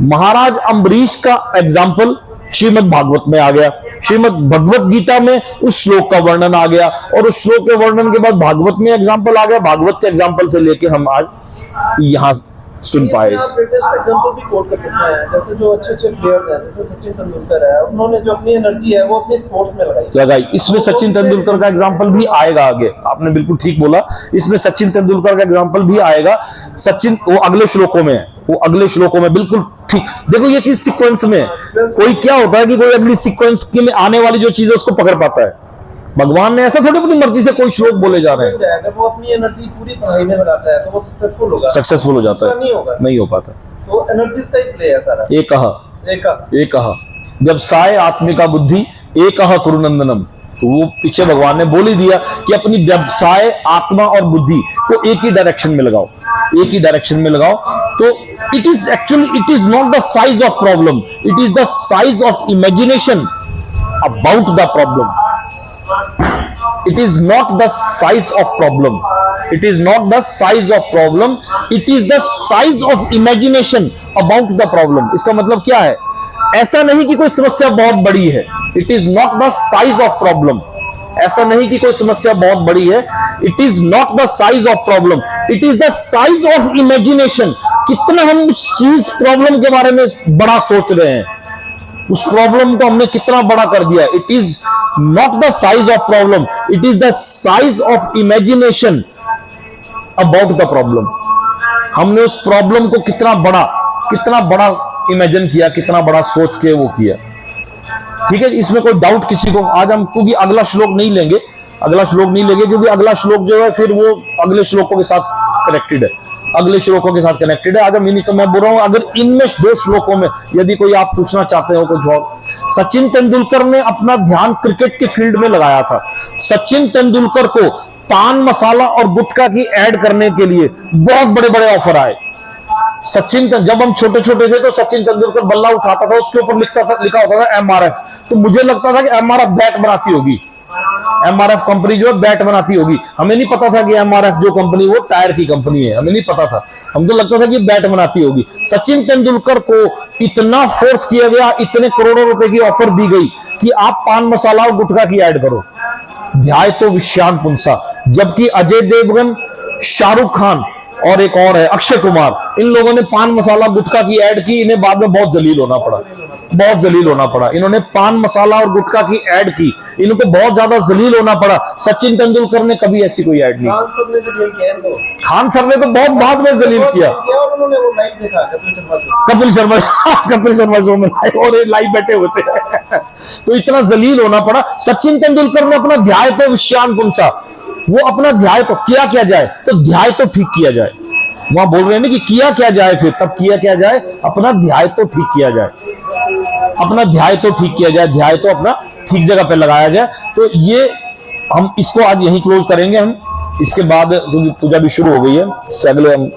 महाराज अम्बरीश का एग्जाम्पल श्रीमद् भागवत में आ गया, श्रीमद् भगवत गीता में उस श्लोक का वर्णन आ गया, और उस श्लोक के वर्णन के बाद भागवत में एग्जाम्पल आ गया। भागवत के एग्जाम्पल से लेके हम आज यहां सुन पाए। आप लेटेस्ट एग्जांपल भी कोट कर सकते हैं, जैसे जो अच्छे प्लेयर्स हैं, जैसे सचिन तेंदुलकर है, उन्होंने जो अपनी एनर्जी है वो अपने स्पोर्ट्स में लगाई। इसमें सचिन तेंदुलकर का एग्जांपल भी आएगा आगे। आपने बिल्कुल ठीक बोला, इसमें सचिन तेंदुलकर का एग्जांपल भी आएगा। सचिन वो अगले श्लोकों में है, वो अगले श्लोकों में बिल्कुल ठीक। देखो ये चीज सीक्वेंस में है। कोई क्या होता है कि कोई अगली सीक्वेंस में आने वाली जो चीज है उसको पकड़ पाता है। भगवान ने ऐसा थोड़ी अपनी मर्जी से कोई श्लोक बोले जा रहे हैं। अगर वो अपनी एनर्जी पूरी पढ़ाई में लगाता है तो वो सक्सेसफुल होगा, सक्सेसफुल हो जाता है, नहीं हो पाता। तो एनर्जीज का ही प्ले है सारा। एक कहा जब साय आत्मिका बुद्धि एक कुरुनंदनम, तो वो पीछे भगवान ने बोल ही दिया कि अपनी व्यवसाय आत्मा और बुद्धि को एक ही डायरेक्शन में लगाओ, एक ही डायरेक्शन में लगाओ। तो it is not the size of problem, it is the size of imagination about the problem. It is not the size of problem. It is not the size of problem. It is the size of imagination about the problem. इसका मतलब क्या है? ऐसा नहीं कि कोई समस्या बहुत बड़ी है। It is not the size of problem. ऐसा नहीं कि कोई समस्या बहुत बड़ी है। It is not the size of problem. It is the size of imagination कितना हम उस चीज प्रॉब्लम के बारे में बड़ा सोच रहे हैं, उस प्रॉब्लम को हमने कितना बड़ा कर दिया। It is not the size of problem, it is the size of imagination about the problem. हमने उस प्रॉब्लम को कितना बड़ा इमेजिन किया, कितना बड़ा सोच के वो किया। ठीक है, इसमें कोई डाउट किसी को? आज हम क्योंकि अगला श्लोक नहीं लेंगे क्योंकि अगला श्लोक जो है फिर वो अगले श्लोकों के साथ कनेक्टेड है, आज हम इन्हीं, तो मैं बोल रहा हूं अगर इनमें 2 श्लोकों में यदि कोई आप पूछना चाहते हो कुछ और। सचिन तेंदुलकर ने अपना ध्यान क्रिकेट के फील्ड में लगाया था। सचिन तेंदुलकर को पान मसाला और गुटखा की ऐड करने के लिए बहुत बड़े बड़े ऑफर आए। जब हम छोटे छोटे थे तो सचिन तेंदुलकर बल्ला उठाता था, उसके ऊपर लिखा होता था MRF। तो मुझे लगता था कि MRF बैट बनाती होगी, MRF कंपनी जो है बैट बनाती होगी। हमें नहीं पता था कि MRF जो कंपनी वो टायर की कंपनी है, हमें नहीं पता था। हमको लगता था कि बैट बनाती होगी। सचिन तेंदुलकर को इतना फोर्स किया गया, इतने करोड़ों रुपए की ऑफर दी गई कि आप पान मसाला और गुटखा की ऐड करो। ध्याय तो विषयान पुंसा। जबकि अजय देवगन, शाहरुख खान और एक और है अक्षय कुमार, इन लोगों ने पान मसाला गुटखा की ऐड की। इन्हें बाद में बहुत जलील होना पड़ा। इन्होंने पान मसाला और गुटखा की ऐड की, इनको बहुत ज्यादा जलील होना पड़ा। सचिन तेंदुलकर ने कभी ऐसी कोई ऐड नहीं। खान सर ने तो बहुत बाद में जलील किया। कपिल शर्मा शो में और लाइव बैठे होते हैं तो इतना जलील होना पड़ा। सचिन तेंदुलकर ने अपना ध्याय तो विषयान पुंसा, वो अपना ध्याय तो किया जाए, तो ध्याय तो ठीक किया जाए। वहां बोल रहे हैं ना कि किया क्या जाए, फिर तब किया क्या जाए, अपना ध्याय तो ठीक किया जाए, ध्याय तो अपना ठीक जगह पे लगाया जाए। तो ये हम इसको आज यहीं क्लोज करेंगे। हम इसके बाद क्योंकि पूजा भी शुरू हो गई है, इससे अगले हम